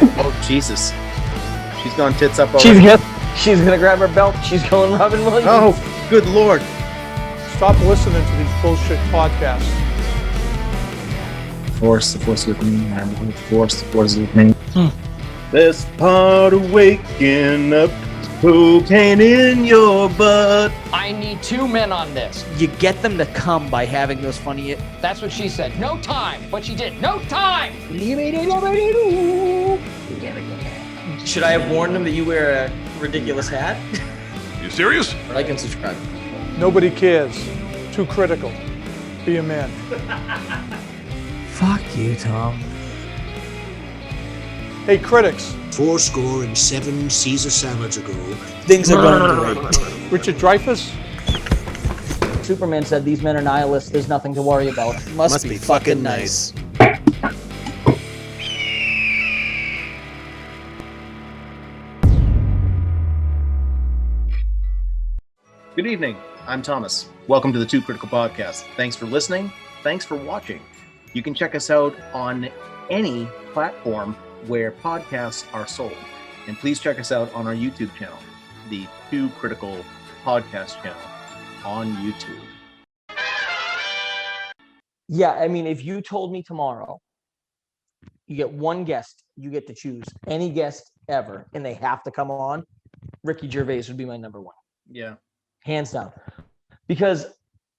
Oh, Jesus. She's gone tits up She's already. gonna grab her belt. She's going Robin Williams. Oh, good Lord. Stop listening to these bullshit podcasts. The force with me. The force with me. This part of waking up, cocaine in your butt. I need 2 men on this. You get them to come by having those funny. That's what she said. No time. But she did. No time. Should I have warned them that you wear a ridiculous hat? You serious? Like and subscribe. Nobody cares. Too critical. Be a man. Fuck you, Tom. Hey, critics. 7 Caesar salads ago. Things are going great. Richard Dreyfuss. Superman said these men are nihilists. There's nothing to worry about. Must be fucking nice. Good evening. I'm Thomas. Welcome to the Too Critical Podcast. Thanks for listening. Thanks for watching. You can check us out on any platform where podcasts are sold. And please check us out on our YouTube channel, the Too Critical Podcast channel on YouTube. Yeah, I mean, if you told me tomorrow, you get one guest, you get to choose any guest ever, and they have to come on, Ricky Gervais would be my number one. Yeah. Hands down. Because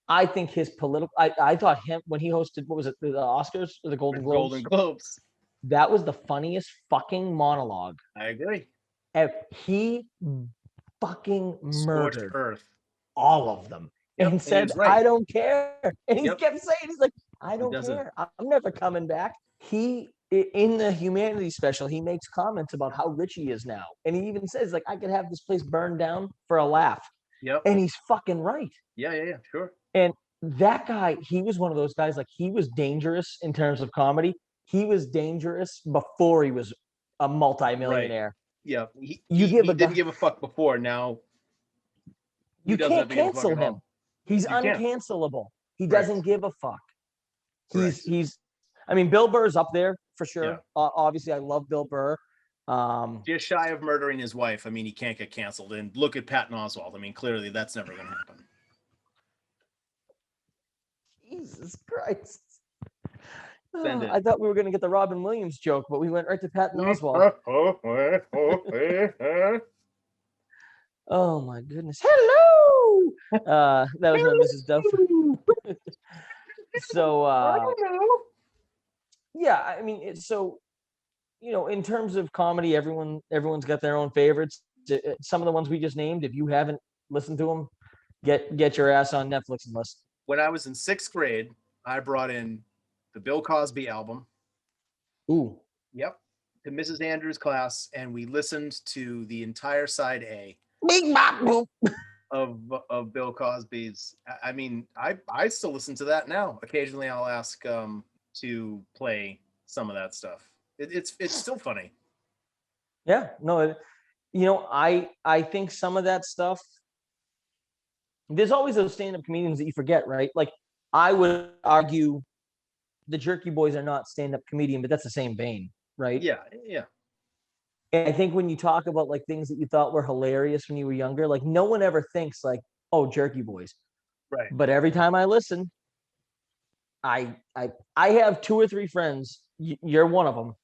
I think his political, I thought him, when he hosted, what was it, the Oscars or the Golden Globes? Golden Globes. That was the funniest fucking monologue. I agree. He fucking Scorched murdered earth. all of them and and said, he was right. I don't care. And he Yep. kept saying, he's like, I don't doesn't. care. I'm never coming back. In the Humanities special, he makes comments about how rich he is now. And he even says, like, I could have this place burned down for a laugh. Yep. And he's fucking right. Yeah, sure. And that guy, he was one of those guys, like, he was dangerous in terms of comedy. He was dangerous before he was a multimillionaire. Yeah, You he give a didn't guy- give a fuck before. Now he You doesn't can't have to give a fuck cancel at him. all. He's You can't. uncancelable. He Correct. doesn't give a fuck. Correct. He's I mean, Bill Burr's up there for sure. Yeah. Obviously, I love Bill Burr. Just shy of murdering his wife. I mean, he can't get canceled. And look at Patton Oswalt. I mean, clearly that's never going to happen. Jesus Christ. Send it. I thought we were going to get the Robin Williams joke, but we went right to Patton Oswalt. Oh my goodness. Hello. That was my Mrs. Duff. So yeah, I mean, so in terms of comedy, everyone's got their own favorites. Some of the ones we just named, if you haven't listened to them, get your ass on Netflix and listen. When I was in 6th grade, I brought in the Bill Cosby album. Ooh. Yep. To Mrs. Andrews' class, and we listened to the entire side A of Bill Cosby's. I mean, I still listen to that now. Occasionally, I'll ask to play some of that stuff. It's still funny. Yeah, no, I think some of that stuff, there's always those stand-up comedians that you forget, right? Like, I would argue the Jerky Boys are not stand-up comedian, but that's the same vein, right? Yeah. And I think when you talk about like things that you thought were hilarious when you were younger, like no one ever thinks like, oh, Jerky Boys. Right. But every time I listen, I have 2 or 3 friends, you're one of them,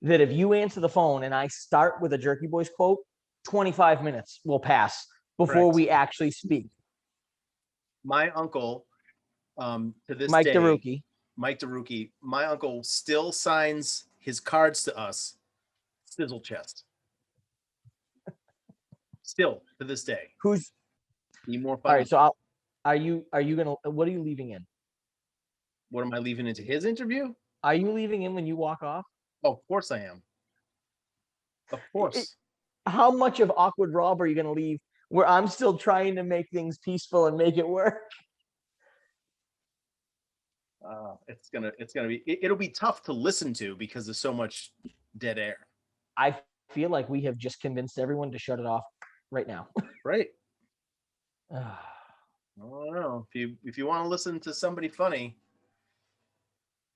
that if you answer the phone and I start with a Jerky Boys quote, 25 minutes will pass before Correct. we actually speak. My uncle, to this Mike day, DeRucchi. my uncle still signs his cards to us, Sizzle Chest. Still to this day. Who's Be more all fun. right? So are you gonna? What are you leaving in? What am I leaving into his interview? Are you leaving in when you walk off? Oh, of course I am. Of course. How much of Awkward Rob are you gonna leave where I'm still trying to make things peaceful and make it work? It'll be tough to listen to because there's so much dead air. I feel like we have just convinced everyone to shut it off right now. Right. I don't know. If you want to listen to somebody funny,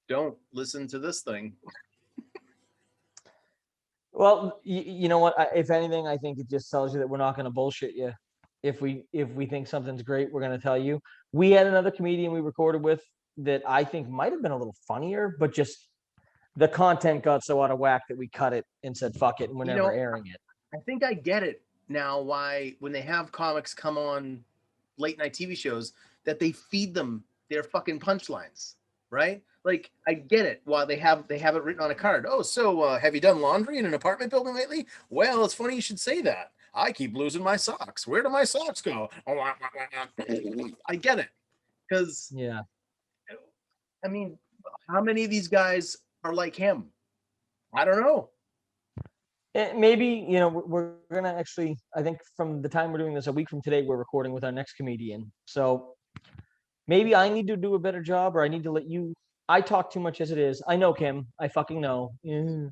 don't listen to this thing. Well, you know what? If anything, I think it just tells you that we're not going to bullshit you. If we think something's great, we're going to tell you. We had another comedian we recorded with that I think might have been a little funnier, but just the content got so out of whack that we cut it and said fuck it, and we're never airing it. I think I get it now why when they have comics come on late night TV shows that they feed them their fucking punchlines, right? Like I get it why they have it written on a card. Oh, so have you done laundry in an apartment building lately? Well, it's funny you should say that. I keep losing my socks. Where do my socks go? I get it. Because Yeah. I mean, how many of these guys are like him? I don't know. Maybe, we're going to actually, I think from the time we're doing this, a week from today, we're recording with our next comedian. So maybe I need to do a better job, or I need to let you. I talk too much as it is. I know, Kim. I fucking know. Yeah.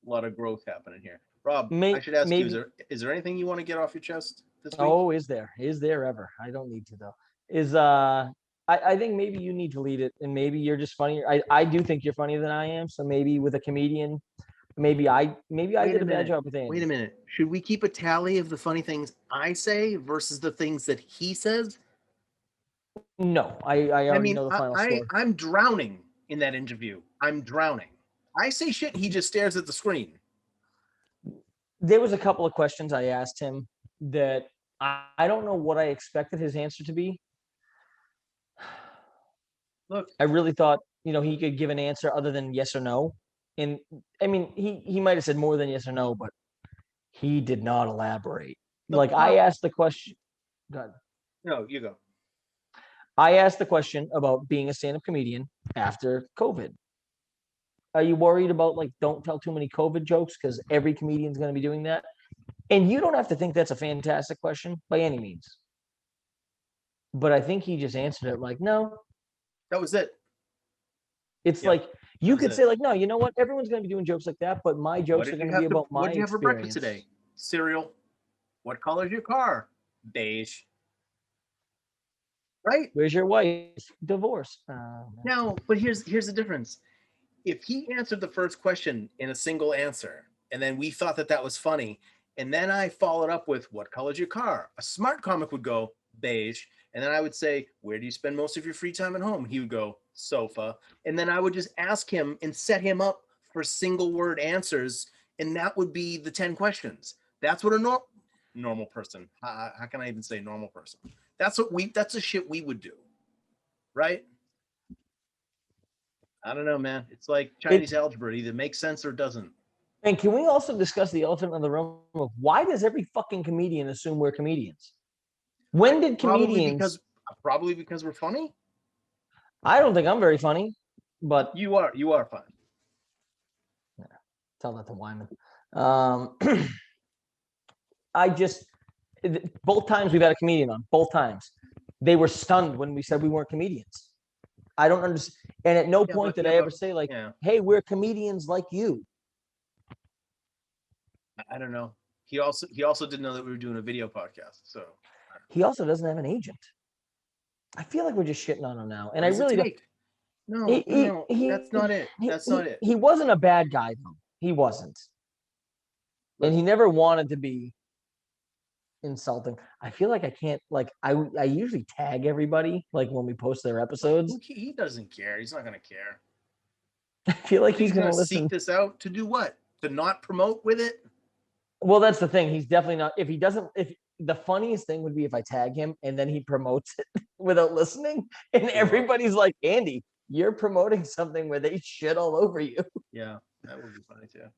A lot of growth happening here. Rob, I should ask you, is there anything you want to get off your chest this week? Oh, is there ever? I don't need to though. I think maybe you need to lead it, and maybe you're just funnier. I do think you're funnier than I am. So maybe with a comedian, maybe I did a bad job with Andy. Wait a minute. Should we keep a tally of the funny things I say versus the things that he says? No, I already know the final score. I'm drowning in that interview. I'm drowning. I say shit, he just stares at the screen. There was a couple of questions I asked him that I don't know what I expected his answer to be. Look, I really thought, he could give an answer other than yes or no. And I mean, he might have said more than yes or no, but he did not elaborate. I asked the question. Go ahead. No, you go. I asked the question about being a stand-up comedian after COVID. Are you worried about don't tell too many COVID jokes because every comedian's going to be doing that? And you don't have to think that's a fantastic question by any means. But I think he just answered it no. That was it. It's you could say no, you know what? Everyone's going to be doing jokes like that, but my jokes are going to be about my experience. What did you have for breakfast today? Cereal. What color is your car? Beige. Right? Where's your wife? Divorce. Now, but here's the difference. If he answered the first question in a single answer, and then we thought that was funny, and then I followed up with, what color is your car? A smart comic would go, beige. And then I would say, where do you spend most of your free time at home? He would go, sofa. And then I would just ask him and set him up for single word answers. And that would be the 10 questions. That's what a normal person, how can I even say normal person? That's the shit we would do. Right? I don't know, man. It's like Chinese algebra. It either makes sense or doesn't. And can we also discuss the elephant in the room of why does every fucking comedian assume we're comedians? When did comedians? Probably because we're funny. I don't think I'm very funny, but you are fun. Yeah, tell that to Wyman. Both times we've had a comedian on, both times they were stunned when we said we weren't comedians. I don't understand, and at no point did I ever say "Hey, we're comedians like you." I don't know. He also didn't know that we were doing a video podcast, so. He also doesn't have an agent. I feel like we're just shitting on him now, and I really don't. No, that's not it. That's not it. He wasn't a bad guy, though. He wasn't, and he never wanted to be insulting. I feel like I can't. I usually tag everybody when we post their episodes. He doesn't care. He's not going to care. I feel like he's going to seek this out to do what? To not promote with it? Well, that's the thing. He's definitely not. If he doesn't, the funniest thing would be if I tag him and then he promotes it without listening, and everybody's like, "Andy, you're promoting something where they shit all over you." Yeah, that would be funny too.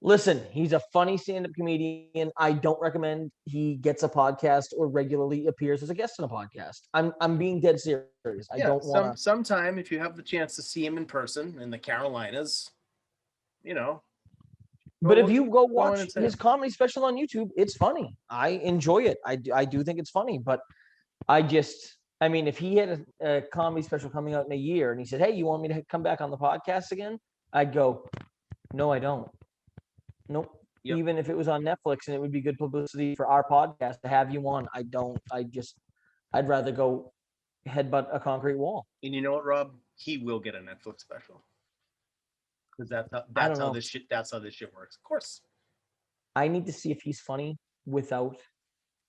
Listen, he's a funny stand-up comedian. I don't recommend he gets a podcast or regularly appears as a guest on a podcast. I'm being dead serious. I don't want to. Sometime if you have the chance to see him in person in the Carolinas, But if you go watch his comedy special on YouTube, it's funny. I enjoy it. I do think it's funny, but if he had a comedy special coming out in a year and he said, "Hey, you want me to come back on the podcast again?" I'd go, "No, I don't. Nope." Yep. Even if it was on Netflix and it would be good publicity for our podcast to have you on, I don't. I'd rather go headbutt a concrete wall. And you know what, Rob? He will get a Netflix special. because that's how, I don't that's how know. this shit works. Of course. I need to see if he's funny without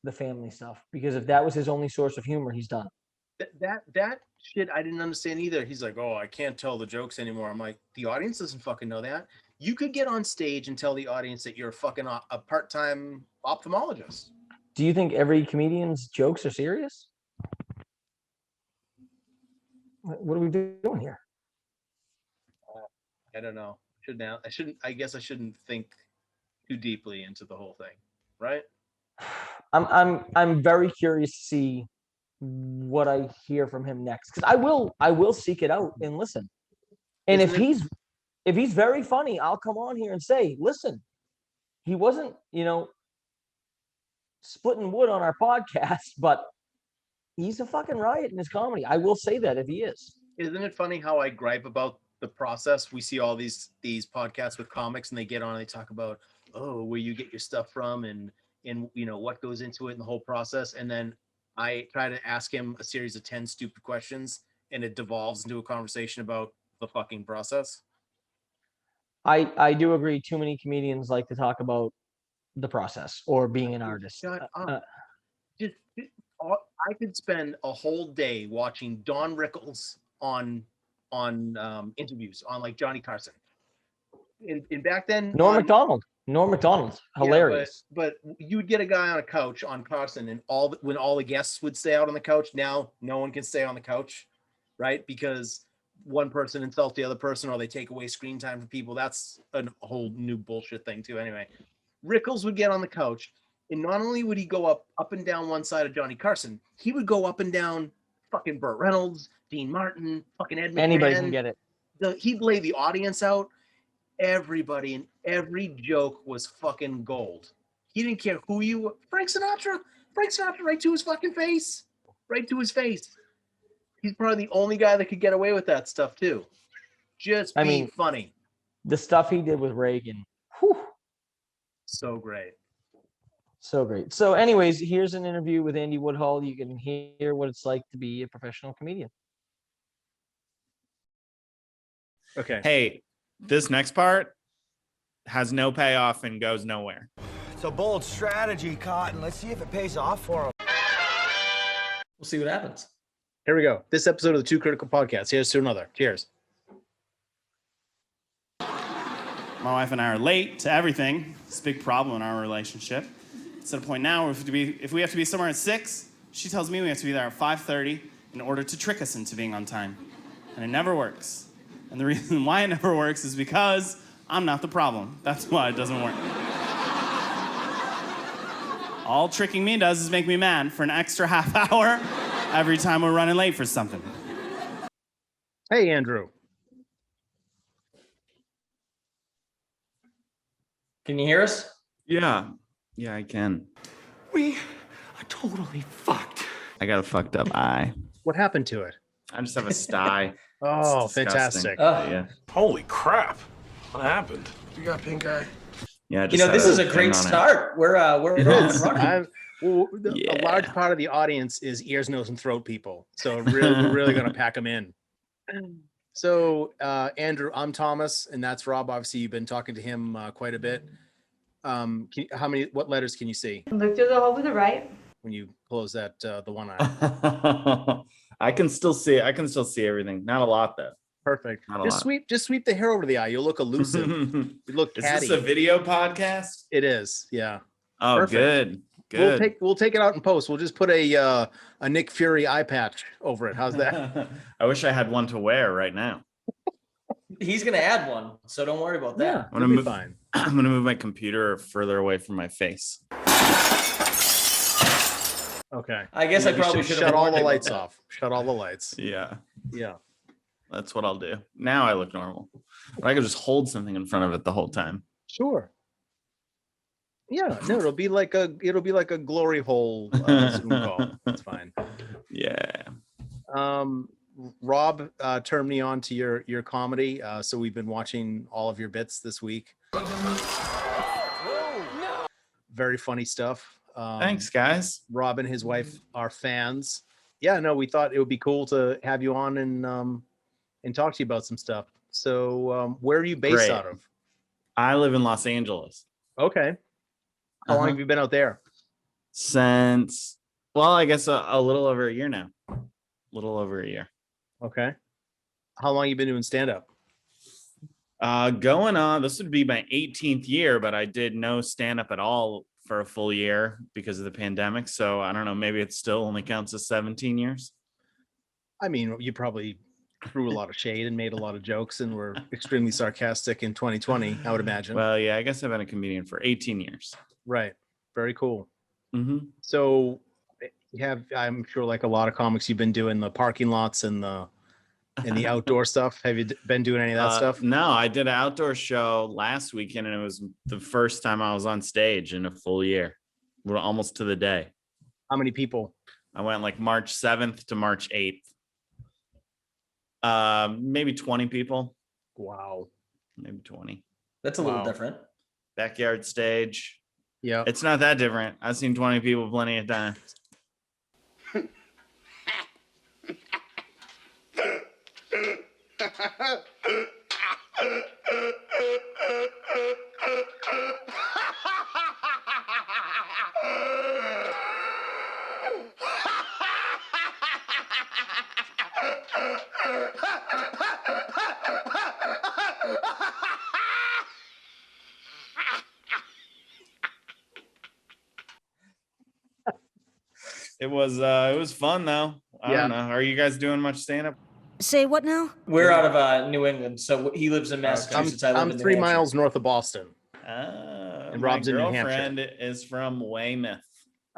the family stuff, because if that was his only source of humor, he's done. That shit I didn't understand either. He's like, oh, I can't tell the jokes anymore. I'm like, the audience doesn't fucking know that. You could get on stage and tell the audience that you're fucking a part-time ophthalmologist. Do you think every comedian's jokes are serious? What are we doing here? I don't know. I guess I shouldn't think too deeply into the whole thing, right? I'm very curious to see what I hear from him next, because I will seek it out and listen. And if he's very funny, I'll come on here and say, listen, he wasn't, splitting wood on our podcast, but he's a fucking riot in his comedy. I will say that if he is. Isn't it funny how I gripe about the process? We see all these podcasts with comics, and they get on and they talk about, oh, where you get your stuff from and what goes into it and the whole process. And then I try to ask him a series of 10 stupid questions, and it devolves into a conversation about the fucking process. I do agree. Too many comedians like to talk about the process or being an artist. Shut up. I could spend a whole day watching Don Rickles on interviews on like Johnny Carson. And back then, Norm Macdonald, hilarious. Yeah, but you'd get a guy on a couch on Carson, and when all the guests would stay out on the couch. Now no one can stay on the couch, right? Because one person insults the other person, or they take away screen time from people. That's a whole new bullshit thing too. Anyway, Rickles would get on the couch, and not only would he go up and down one side of Johnny Carson, he would go up and down fucking Burt Reynolds, Dean Martin, fucking Ed McMahon. Anybody can get it. He'd lay the audience out. Everybody, and every joke was fucking gold. He didn't care who you were. Frank Sinatra, right to his fucking face. Right to his face. He's probably the only guy that could get away with that stuff too. Just being funny. The stuff he did with Reagan. Whew. So great. So great. So anyways, here's an interview with Andy Woodhull. You can hear what it's like to be a professional comedian. Okay. Hey, this next part has no payoff and goes nowhere. It's a bold strategy, Cotton. Let's see if it pays off for him. We'll see what happens. Here we go. This episode of the Two Critical Podcasts. Here's to another. Cheers. My wife and I are late to everything. It's a big problem in our relationship. It's at a point now where if we have to be somewhere at 6, she tells me we have to be there at 5:30 in order to trick us into being on time. And it never works. And the reason why it never works is because I'm not the problem. That's why it doesn't work. All tricking me does is make me mad for an extra half hour every time we're running late for something. Hey, Andrew. Can you hear us? Yeah, I can. We are totally fucked. I got a fucked up eye. What happened to it? I just have a sty. Oh, It's disgusting. fantastic. Yeah. Holy crap. What happened? You got pink eye? Yeah. I You just know, had this is a thing great on it. start. We're It off is. and running. A large part of the audience is ears, nose, and throat people. So we're really going to pack them in. So, Andrew, I'm Thomas, and that's Rob. Obviously, you've been talking to him quite a bit. What letters can you see Look through the hole to the right. when you close that the one eye? I can still see everything. Not a lot though. Perfect. Not a Just lot. sweep the hair over the eye. You'll look elusive. You look Is catty. this a video podcast? It is. Yeah. Oh, Perfect. good. We'll take it out in post. We'll just put a Nick Fury eye patch over it. How's that? I wish I had one to wear right now. He's going to add one, so don't worry about that. I'm gonna fine. I'm gonna move my computer further away from my face. Okay. I guess I probably should have shut all warned the him about lights that. off. Shut all the lights. Yeah, Yeah. that's what I'll do. Now I look normal. But I could just hold something in front of it the whole time. Sure. Yeah. No, it'll be like a glory hole Zoom call. That's fine. Yeah. Rob turned me on to your comedy. So we've been watching all of your bits this week. Very funny stuff. Thanks, guys. Rob and his wife are fans. Yeah, no, we thought it would be cool to have you on and talk to you about some stuff. So where are you based Great. out of? I live in Los Angeles. Okay. How long have you been out there? Since, well, I guess a little over a year now. A little over a year. Okay. How long you been doing stand-up? Going on, this would be my 18th year, but I did no stand-up at all for a full year because of the pandemic. So I don't know, maybe it still only counts as 17 years. I mean, you probably threw a lot of shade and made a lot of jokes and were extremely sarcastic in 2020, I would imagine. Well, yeah, I guess I've been a comedian for 18 years. Right. Very cool. Mm-hmm. So you have, I'm sure, like a lot of comics, you've been doing the parking lots and the outdoor stuff. Have you been doing any of that stuff? No, I did an outdoor show last weekend, and it was the first time I was on stage in a full year. We're almost to the day. How many people? I went like March 7th to March 8th. Maybe 20 people. Wow. Maybe 20. That's a little different. Backyard stage. Yeah. It's not that different. I've seen 20 people plenty of times. It was fun though. I don't know. Are you guys doing much stand-up? Say what now? We're out of New England, so he lives in Massachusetts. I live I'm in New 3 Hampshire. miles north of Boston. And Rob's my in New Hampshire. girlfriend is from Weymouth.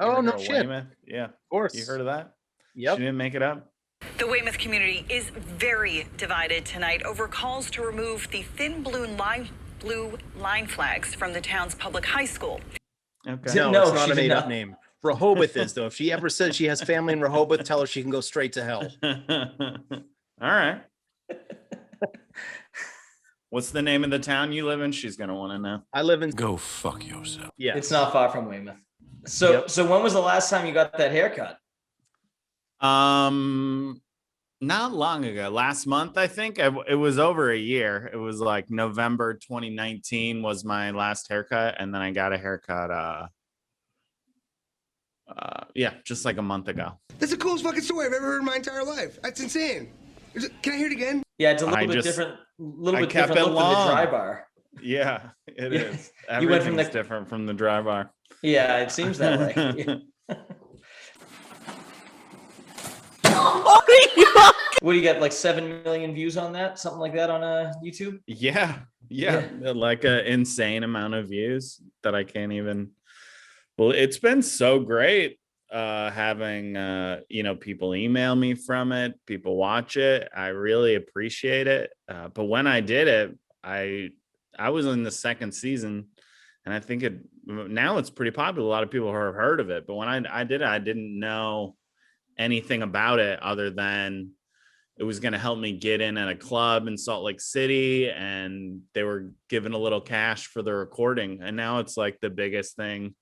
You Oh, ever no heard of shit. Weymouth? Yeah, Of course. you heard of that? Yep. She didn't make it up. The Weymouth community is very divided tonight over calls to remove the thin blue line flags from the town's public high school. Okay. No, No, it's not she a did made-up not. name. Rehoboth is, though. If she ever says she has family in Rehoboth, tell her she can go straight to hell. All right. What's the name of the town you live in? She's gonna want to know. I live in. Go fuck yourself. Yeah. It's not far from Weymouth. So, Yep. so when was the last time you got that haircut? Not long ago. Last month, I think. It was over a year. It was like November 2019 was my last haircut, and then I got a haircut. Yeah, just like a month ago. That's the coolest fucking story I've ever heard in my entire life. That's insane. Can I hear it again? Yeah, it's a little I bit just- different. Little I bit kept different it look than the long. dry bar. Yeah, it Yeah. is. You went from Everything's the- different from the dry bar. Yeah, it seems that way. What do you get? Like 7 million views on that? Something like that on YouTube? Yeah. Like an insane amount of views that I can't even. Well, it's been so great having people email me from it, people watch it. I really appreciate it. But when I did it, I was in the second season, and I think now it's pretty popular. A lot of people have heard of it, but when I did it, I didn't know anything about it other than it was going to help me get in at a club in Salt Lake City, and they were giving a little cash for the recording. And now it's like the biggest thing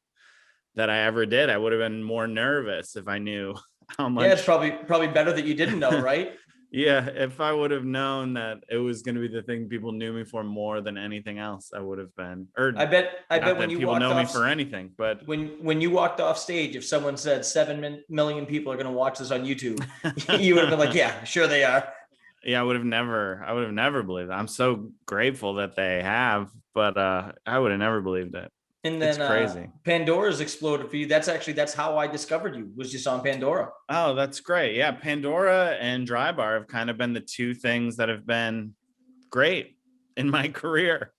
that I ever did. I would have been more nervous if I knew how much. Yeah, it's probably better that you didn't know, right? Yeah, if I would have known that it was going to be the thing people knew me for more than anything else, I would have been. Or I bet not when that you people walked know me off, for anything, but when you walked off stage, if someone said 7 million people are going to watch this on YouTube, you would have been like, yeah, sure they are. yeah, I would have never believed it. I'm so grateful that they have, but I would have never believed it. And then It's crazy. Pandora's exploded for you. That's how I discovered you, was just on Pandora. Oh, that's great. Yeah, Pandora and Dry Bar have kind of been the two things that have been great in my career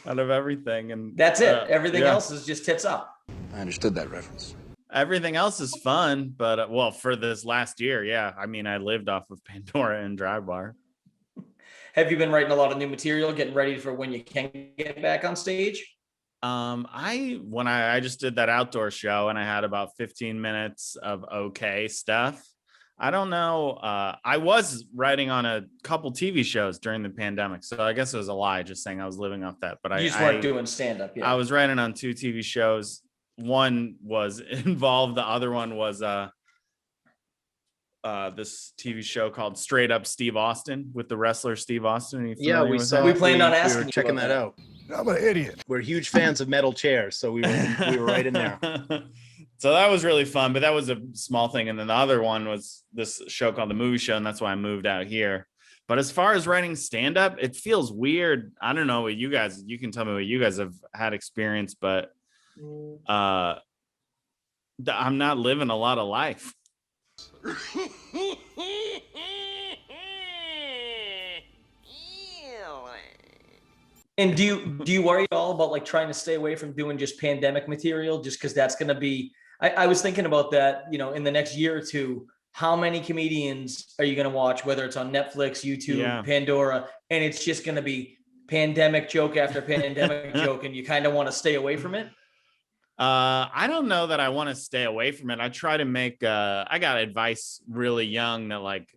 out of everything. And That's it. Everything yeah. else is just tits up. I understood that reference. Everything else is fun, but well, for this last year, yeah. I mean, I lived off of Pandora and Dry Bar. Have you been writing a lot of new material, getting ready for when you can get back on stage? I just did that outdoor show and I had about 15 minutes of okay stuff. I don't know. I was writing on a couple TV shows during the pandemic, so I guess it was a lie just saying I was living off that. But You just weren't doing stand-up yet. I was writing on 2 TV shows. One was involved. The other one was this TV show called Straight Up Steve Austin with the wrestler Steve Austin. Are you Yeah, familiar we with saw. that? We planned on we asking were you checking about that out. I'm an idiot. We're huge fans of metal chairs, so we were right in there. So that was really fun, but that was a small thing. And then the other one was this show called The Movie Show, and that's why I moved out here. But as far as writing stand-up, it feels weird. I don't know what you guys, you can tell me what you guys have had experience, but I'm not living a lot of life. And do you worry at all about like trying to stay away from doing just pandemic material, just because that's going to be? I was thinking about that. You know, in the next year or two, how many comedians are you going to watch? Whether it's on Netflix, YouTube, Pandora, and it's just going to be pandemic joke after pandemic joke, and you kind of want to stay away from it. I don't know that I want to stay away from it. I try to make. I got advice really young that like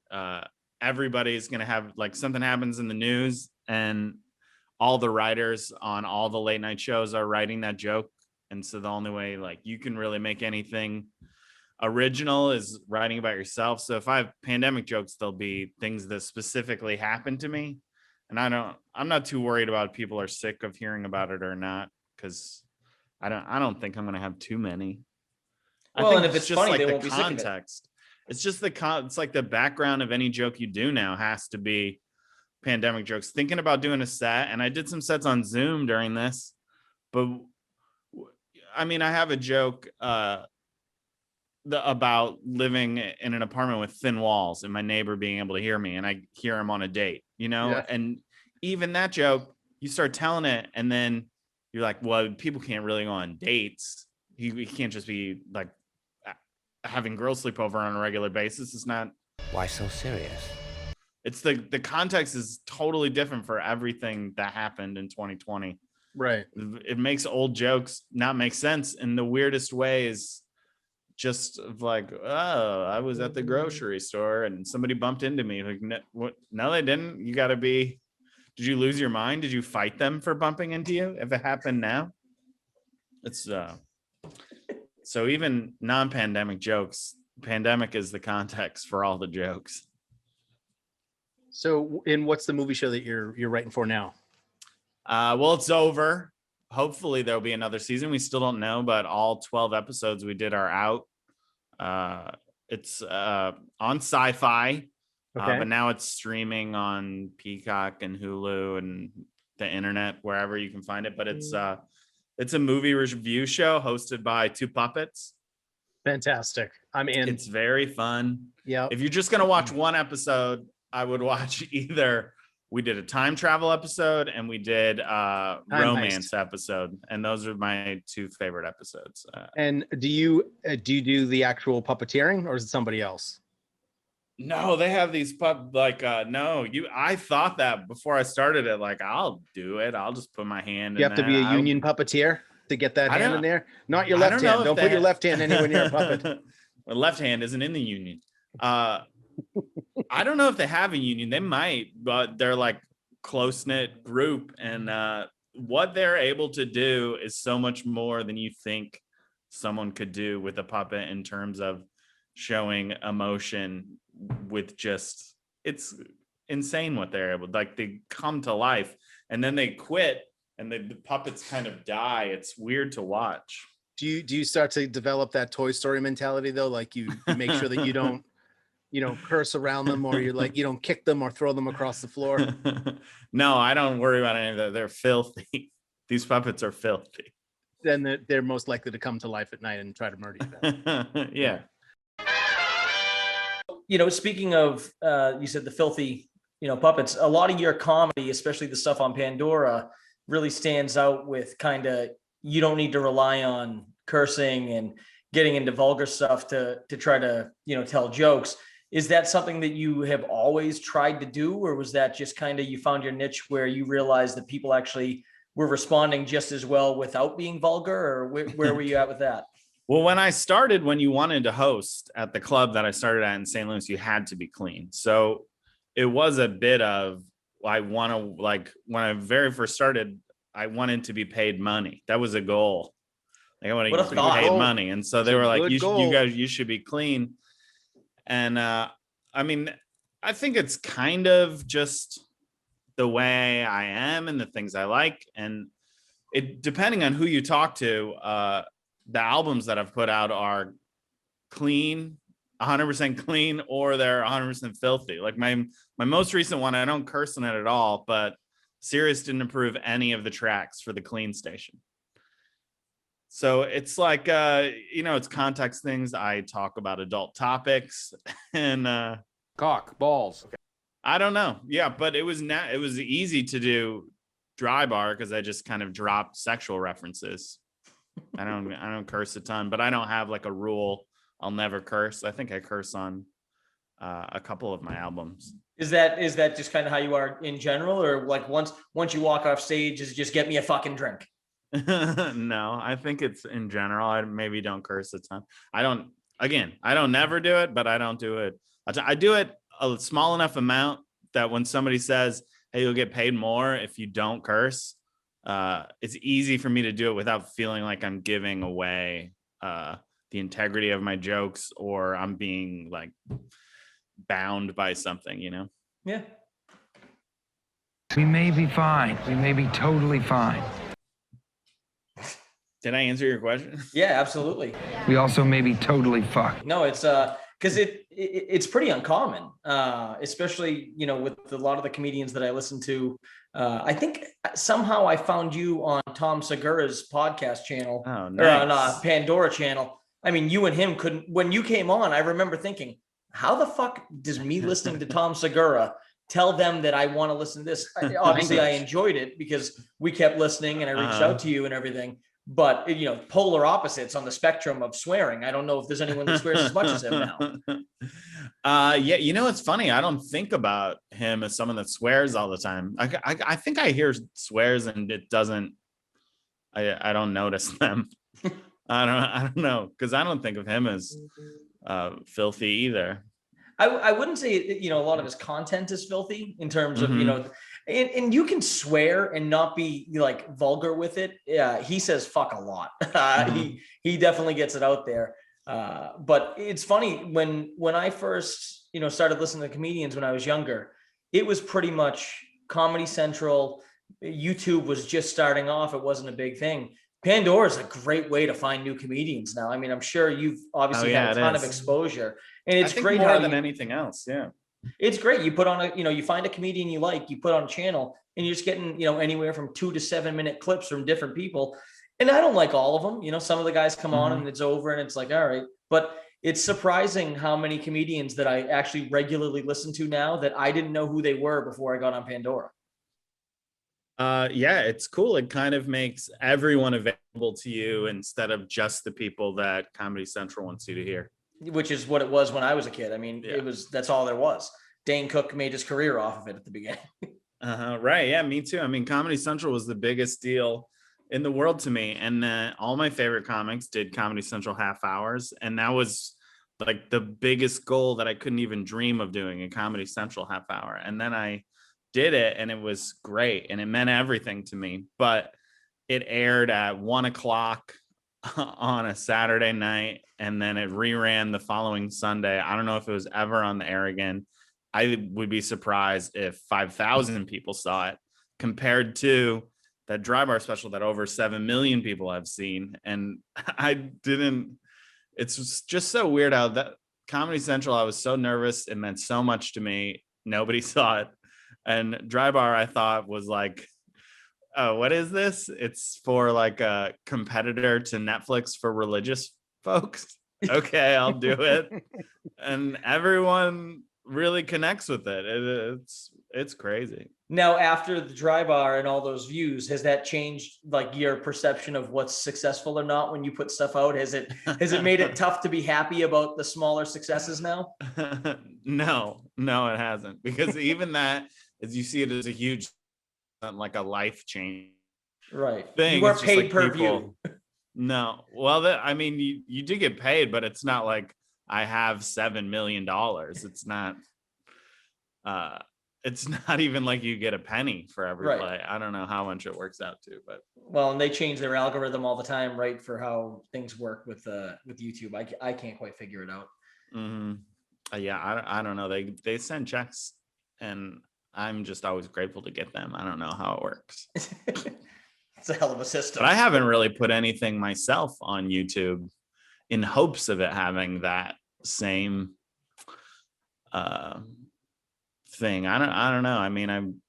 everybody's going to have like something happens in the news and all the writers on all the late night shows are writing that joke. And so the only way like you can really make anything original is writing about yourself. So if I have pandemic jokes, there'll be things that specifically happened to me. And I'm not too worried about if people are sick of hearing about it or not, because I don't think I'm going to have too many. Well, I think and if it's just funny, like they the won't be sick of it. context. It's just it's like the background of any joke you do now has to be pandemic jokes. Thinking about doing a set, and I did some sets on Zoom during this, but I mean, I have a joke about living in an apartment with thin walls and my neighbor being able to hear me, and I hear him on a date, you know. Yeah. And even that joke, you start telling it, and then you're like, well, people can't really go on dates. He can't just be like having girls sleep over on a regular basis. It's not. Why so serious? It's the context is totally different for everything that happened in 2020. Right. It makes old jokes not make sense in the weirdest ways. Just like, oh, I was at the grocery store and somebody bumped into me. Like, no, what? No, they didn't. You got to be. Did you lose your mind? Did you fight them for bumping into you? If it happened now, it's so even non-pandemic jokes. Pandemic is the context for all the jokes. So, and what's the movie show that you're writing for now? Well, it's over. Hopefully there'll be another season. We still don't know, but all 12 episodes we did are out. It's on Sci-Fi, but now it's streaming on Peacock and Hulu and the internet, wherever you can find it. But it's a movie review show hosted by two puppets. Fantastic. I mean, it's very fun. Yeah. If you're just gonna watch one episode, I would watch either. We did a time travel episode and we did a romance episode, and those are my two favorite episodes. And do you do the actual puppeteering, or is it somebody else? No, they have these I thought that before I started it, like, I'll do it. I'll just put my hand in. You have to be a union puppeteer to get that hand in there. Not your left hand. Don't put your left hand anywhere near a puppet. My left hand isn't in the union. I don't know if they have a union. They might, but they're like close-knit group, and what they're able to do is so much more than you think someone could do with a puppet in terms of showing emotion with just, it's insane what they're able, like they come to life and then they quit and the puppets kind of die. It's weird to watch. Do you start to develop that Toy Story mentality though? Like you make sure that you don't curse around them, or you're like, you don't kick them or throw them across the floor? No, I don't worry about any of that. They're filthy. These puppets are filthy. Then they're most likely to come to life at night and try to murder you. Yeah. Speaking of, you said the filthy, puppets, a lot of your comedy, especially the stuff on Pandora, really stands out with kind of, you don't need to rely on cursing and getting into vulgar stuff to try to, tell jokes. Is that something that you have always tried to do, or was that just kind of, you found your niche where you realized that people actually were responding just as well without being vulgar, or where were you at with that? Well, when you wanted to host at the club that I started at in St. Louis, you had to be clean. So it was a bit of, when I very first started, I wanted to be paid money. That was a goal. Like, I want to be paid money. And so they were like, you guys, you should be clean. And I mean, I think it's kind of just the way I am and the things I like. And it, depending on who you talk to, the albums that I've put out are clean, 100% clean, or they're 100% filthy. Like my most recent one, I don't curse on it at all, but Sirius didn't approve any of the tracks for the clean station. So it's like, it's context things. I talk about adult topics and Cock, balls. Okay. I don't know. Yeah, but it was easy to do dry bar because I just kind of dropped sexual references. I don't curse a ton, but I don't have like a rule. I'll never curse. I think I curse on a couple of my albums. Is that just kind of how you are in general, or like once you walk off stage, is just get me a fucking drink? No, I think it's in general. I maybe don't curse a ton. I don't never do it, but I don't do it. I do it a small enough amount that when somebody says, hey, you'll get paid more if you don't curse, it's easy for me to do it without feeling like I'm giving away the integrity of my jokes, or I'm being like bound by something, Yeah. We may be fine. We may be totally fine. Did I answer your question? Yeah, absolutely. We also may be totally fucked. No, it's because it's pretty uncommon, especially with a lot of the comedians that I listen to. I think somehow I found you on Tom Segura's podcast channel, or on Pandora channel. I mean, you and him couldn't. When you came on, I remember thinking, how the fuck does me listening to Tom Segura tell them that I want to listen to this? Obviously, I enjoyed it because we kept listening and I reached out to you and everything. But polar opposites on the spectrum of swearing. I don't know if there's anyone that swears as much as him now. Yeah, it's funny. I don't think about him as someone that swears all the time. I think I hear swears and it doesn't. I don't notice them. I don't know, because I don't think of him as filthy either. I wouldn't say a lot of his content is filthy in terms of and you can swear and not be like vulgar with it. Yeah, he says fuck a lot. He definitely gets it out there. But it's funny when I first started listening to comedians when I was younger, it was pretty much Comedy Central. YouTube was just starting off. It wasn't a big thing. Pandora is a great way to find new comedians now. I mean, I'm sure you've obviously had a ton of exposure, and it's great more than anything else. Yeah, it's great. You put on you find a comedian you like, you put on a channel, and you're just getting anywhere from 2 to 7 minute clips from different people. And I don't like all of them. Some of the guys come on and it's over, and it's like, all right. But it's surprising how many comedians that I actually regularly listen to now that I didn't know who they were before I got on Pandora. Yeah, it's cool. It kind of makes everyone available to you instead of just the people that Comedy Central wants you to hear. Which is what it was when I was a kid. I mean, that's all there was. Dane Cook made his career off of it at the beginning. Right. Yeah, me too. I mean, Comedy Central was the biggest deal in the world to me. And all my favorite comics did Comedy Central half hours. And that was like the biggest goal that I couldn't even dream of doing, a Comedy Central half hour. And then I did it and it was great and it meant everything to me, but it aired at 1:00 on a Saturday night and then it reran the following Sunday. I don't know if it was ever on the air again. I would be surprised if 5,000 people saw it compared to that Dry Bar special that over 7 million people have seen. And it's just so weird how that Comedy Central, I was so nervous. It meant so much to me. Nobody saw it. And Dry Bar, I thought, was like, oh, what is this? It's for like a competitor to Netflix for religious folks. Okay, I'll do it. And everyone really connects with it. It's crazy. Now, after the Dry Bar and all those views, has that changed like your perception of what's successful or not when you put stuff out? Has it made it tough to be happy about the smaller successes now? No, it hasn't. Because even that, as you see it as a huge, like a life change. Right. Thing. You weren't paid per view. No. Well, I mean, you do get paid, but it's not like I have $7 million. It's not. It's not even like you get a penny for every play. I don't know how much it works out to, but well, and they change their algorithm all the time, right? For how things work with YouTube. I can't quite figure it out. Mm-hmm. Yeah, I don't know. They send checks, and I'm just always grateful to get them. I don't know how it works. It's a hell of a system. But I haven't really put anything myself on YouTube in hopes of it having that same thing. I don't know. I mean,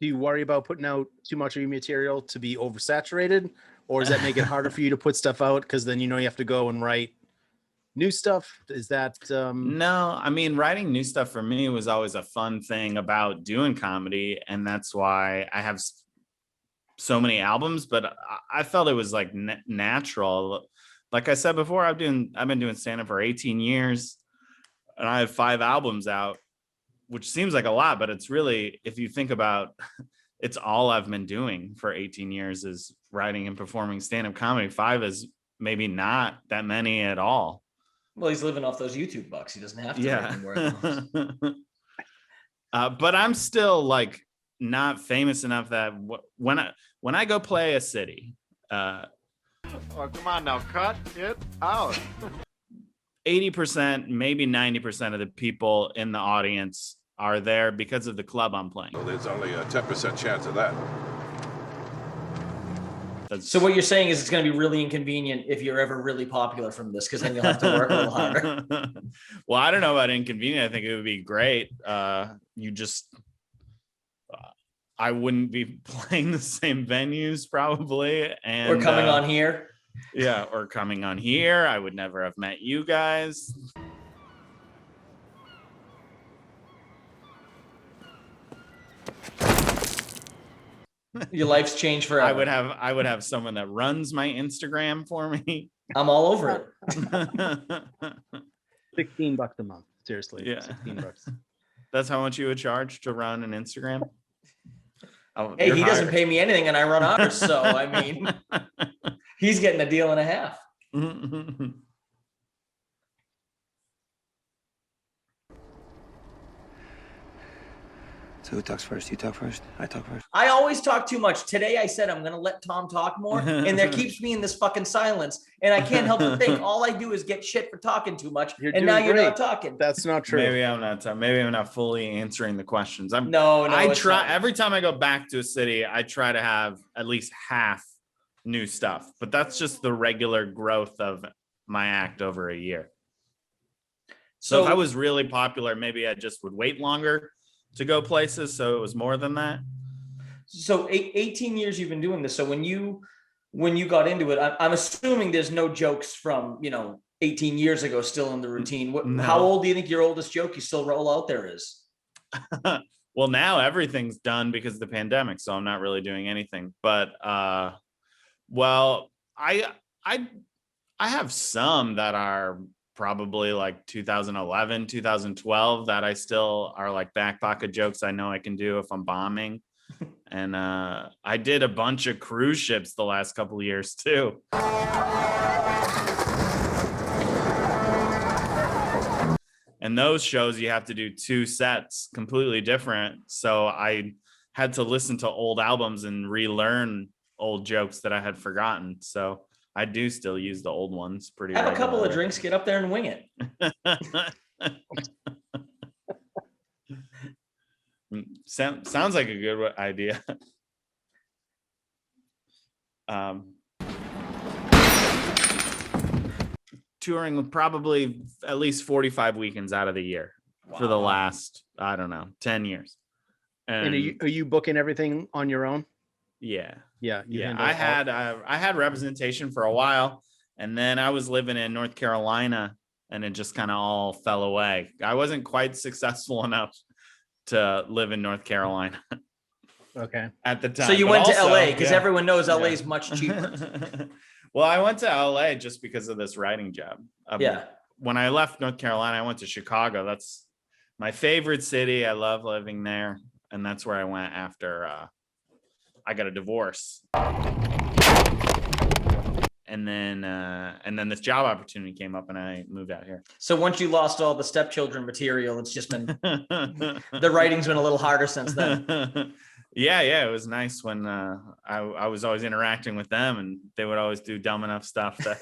Do you worry about putting out too much of your material to be oversaturated, or does that make it harder for you to put stuff out because then you have to go and write new stuff? Is that No, I mean, writing new stuff for me was always a fun thing about doing comedy, and that's why I have so many albums. But I felt it was like natural. Like I said before, I've been doing stand-up for 18 years, and I have 5 albums out, which seems like a lot, but it's really, if you think about, it's all I've been doing for 18 years is writing and performing stand-up comedy. 5 is maybe not that many at all. Well, he's living off those YouTube bucks. He doesn't have to. Yeah. But I'm still like not famous enough that when I go play a city, oh, come on now, cut it out. 80%, maybe 90% of the people in the audience are there because of the club I'm playing. Well, there's only a 10% chance of that. So what you're saying is it's going to be really inconvenient if you're ever really popular from this, because then you'll have to work a little harder. Well, I don't know about inconvenient. I think it would be great. I wouldn't be playing the same venues probably. And or coming on here. Yeah, or coming on here. I would never have met you guys. Your life's changed forever. I would have someone that runs my Instagram for me. I'm all over it. $16 a month. Seriously. Yeah. $16. That's how much you would charge to run an Instagram? Hey, he doesn't pay me anything and I run ours. So, I mean, he's getting a deal and a half. So who talks first? You talk first? I talk first? I always talk too much. Today I said I'm going to let Tom talk more, and there keeps me in this fucking silence. And I can't help but think all I do is get shit for talking too much. And now you're not talking. That's not true. Maybe I'm not fully answering the questions. No. I try every time I go back to a city, I try to have at least half new stuff, but that's just the regular growth of my act over a year. So if I was really popular, maybe I just would wait longer to go places, so it was more than that. So 18 years you've been doing this. So when you got into it, I'm assuming there's no jokes from 18 years ago still in the routine. No. How old do you think your oldest joke you still roll out there is? Well, now everything's done because of the pandemic, so I'm not really doing anything. But well, I have some that are probably like 2011, 2012 that I still are like back pocket jokes I know I can do if I'm bombing. And I did a bunch of cruise ships the last couple of years too. And those shows you have to do 2 sets completely different. So I had to listen to old albums and relearn old jokes that I had forgotten. So I do still use the old ones pretty Have regularly. a couple of drinks, get up there and wing it. Sounds like a good idea. Touring probably at least 45 weekends out of the year for the last, I don't know, 10 years. And are you booking everything on your own? Yeah. Yeah. I had representation for a while, and then I was living in North Carolina, and it just kind of all fell away. I wasn't quite successful enough to live in North Carolina. Okay. At the time. So you went to LA because everyone knows LA is much cheaper. Well, I went to LA just because of this writing job. Yeah. When I left North Carolina, I went to Chicago. That's my favorite city. I love living there. And that's where I went after I got a divorce. And then this job opportunity came up and I moved out here. So once you lost all the stepchildren material, it's just been the writing's been a little harder since then. Yeah, it was nice when I was always interacting with them, and they would always do dumb enough stuff that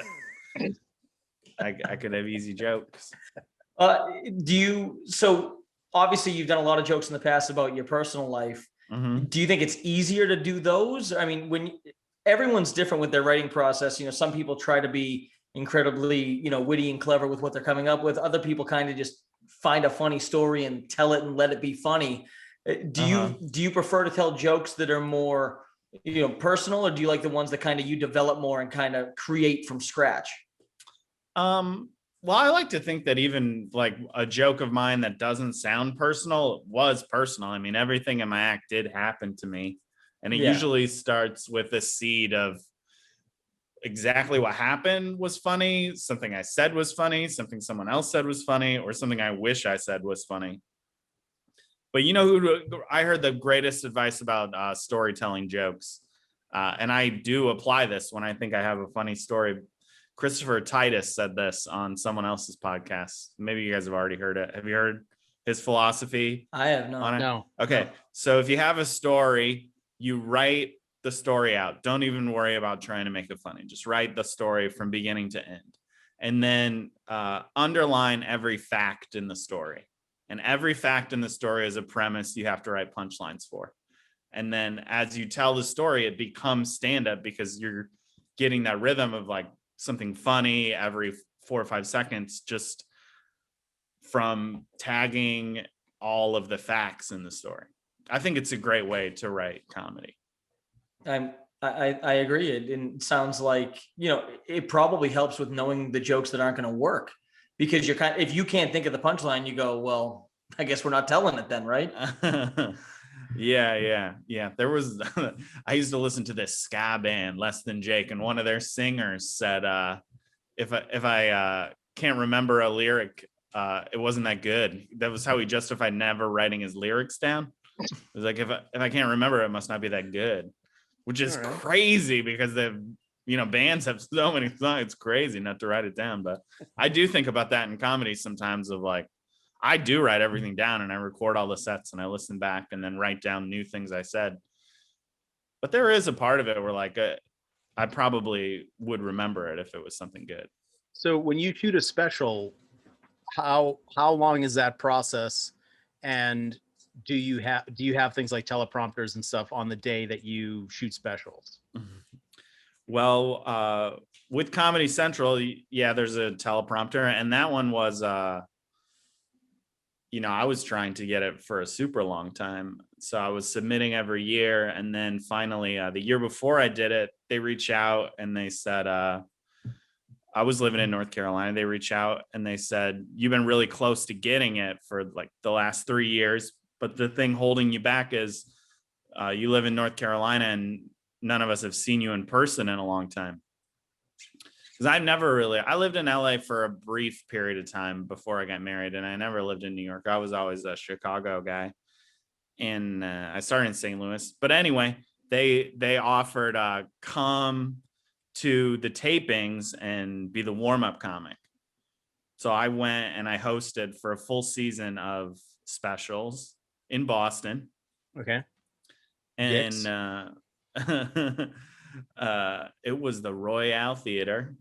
I could have easy jokes. So obviously you've done a lot of jokes in the past about your personal life. Mm-hmm. Do you think it's easier to do those? I mean, everyone's different with their writing process, some people try to be incredibly, witty and clever with what they're coming up with. Other people kind of just find a funny story and tell it and let it be funny. Do you prefer to tell jokes that are more, personal, or do you like the ones that kind of you develop more and kind of create from scratch? Well, I like to think that even like a joke of mine that doesn't sound personal was personal. I mean, everything in my act did happen to me. And it usually starts with a seed of exactly what happened was funny, something I said was funny, something someone else said was funny, or something I wish I said was funny. But who I heard the greatest advice about storytelling jokes, and I do apply this when I think I have a funny story. Christopher Titus said this on someone else's podcast. Maybe you guys have already heard it. Have you heard his philosophy? I have not. No. Okay. No. So if you have a story, you write the story out. Don't even worry about trying to make it funny. Just write the story from beginning to end. And then underline every fact in the story. And every fact in the story is a premise you have to write punchlines for. And then as you tell the story, it becomes stand-up because you're getting that rhythm of like something funny every 4 or 5 seconds, just from tagging all of the facts in the story. I think it's a great way to write comedy. I agree. It sounds like, it probably helps with knowing the jokes that aren't going to work, because if you can't think of the punchline, you go, well, I guess we're not telling it then, right? Yeah. There was, I used to listen to this ska band, Less Than Jake, and one of their singers said, if I can't remember a lyric, it wasn't that good. That was how he justified never writing his lyrics down. It was like, if I can't remember, it must not be that good, which is crazy because bands have so many songs. It's crazy not to write it down. But I do think about that in comedy sometimes, of like, I do write everything down and I record all the sets and I listen back and then write down new things I said. But there is a part of it where like I probably would remember it if it was something good. So when you shoot a special, how long is that process? And do you have things like teleprompters and stuff on the day that you shoot specials? Well, with Comedy Central, there's a teleprompter, and that one was I was trying to get it for a super long time. So I was submitting every year. And then finally, the year before I did it, they reached out and they said, I was living in North Carolina. They reached out and they said, you've been really close to getting it for like the last 3 years. But the thing holding you back is you live in North Carolina and none of us have seen you in person in a long time. Because I lived in LA for a brief period of time before I got married, and I never lived in New York. I was always a Chicago guy, and I started in St. Louis. But anyway, they offered come to the tapings and be the warm-up comic. So I went and I hosted for a full season of specials in Boston. Okay. And it was the Royale Theater.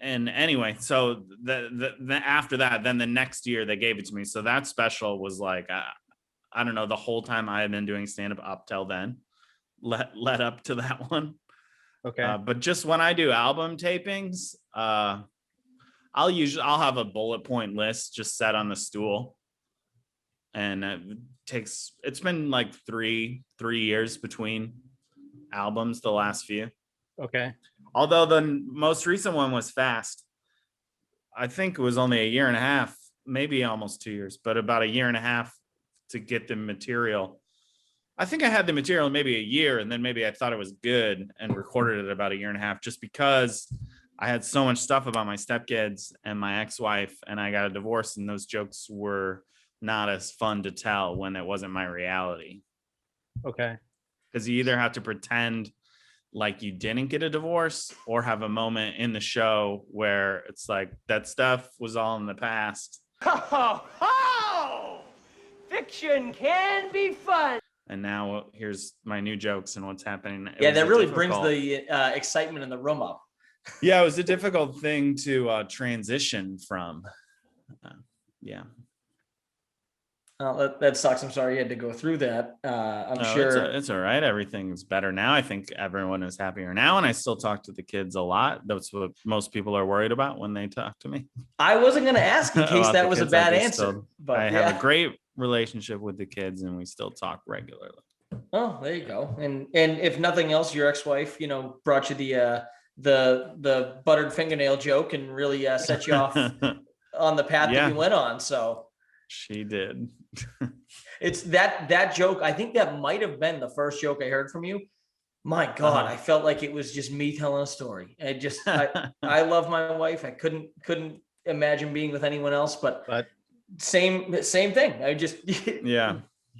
And anyway, so the after that, then the next year they gave it to me. So that special was like, I don't know, the whole time I had been doing stand-up up till then, led up to that one. Okay. But just when I do album tapings, I'll have a bullet point list just set on the stool. And it's been like three years between albums, the last few. Okay. Although the most recent one was fast. I think it was only a year and a half, maybe almost 2 years, but about a year and a half to get the material. I think I had the material maybe a year, and then maybe I thought it was good and recorded it about a year and a half, just because I had so much stuff about my stepkids and my ex-wife, and I got a divorce, and those jokes were not as fun to tell when it wasn't my reality. Okay. Because you either have to pretend like you didn't get a divorce or have a moment in the show where it's like that stuff was all in the past. Ho! Fiction can be fun. And now here's my new jokes and what's happening. That really brings the excitement in the room up. Yeah, it was a difficult thing to transition from. Yeah. That sucks. I'm sorry you had to go through that. I'm sure it's all right. Everything's better now. I think everyone is happier now, and I still talk to the kids a lot. That's what most people are worried about when they talk to me. I wasn't going to ask in case that was a bad answer. But I have a great relationship with the kids, and we still talk regularly. Oh, there you go. And if nothing else, your ex-wife, brought you the buttered fingernail joke and really set you off on the path that you went on. So she did. It's that joke. I think that might have been the first joke I heard from you. My God, I felt like it was just me telling a story. I love my wife. I couldn't imagine being with anyone else, but same thing.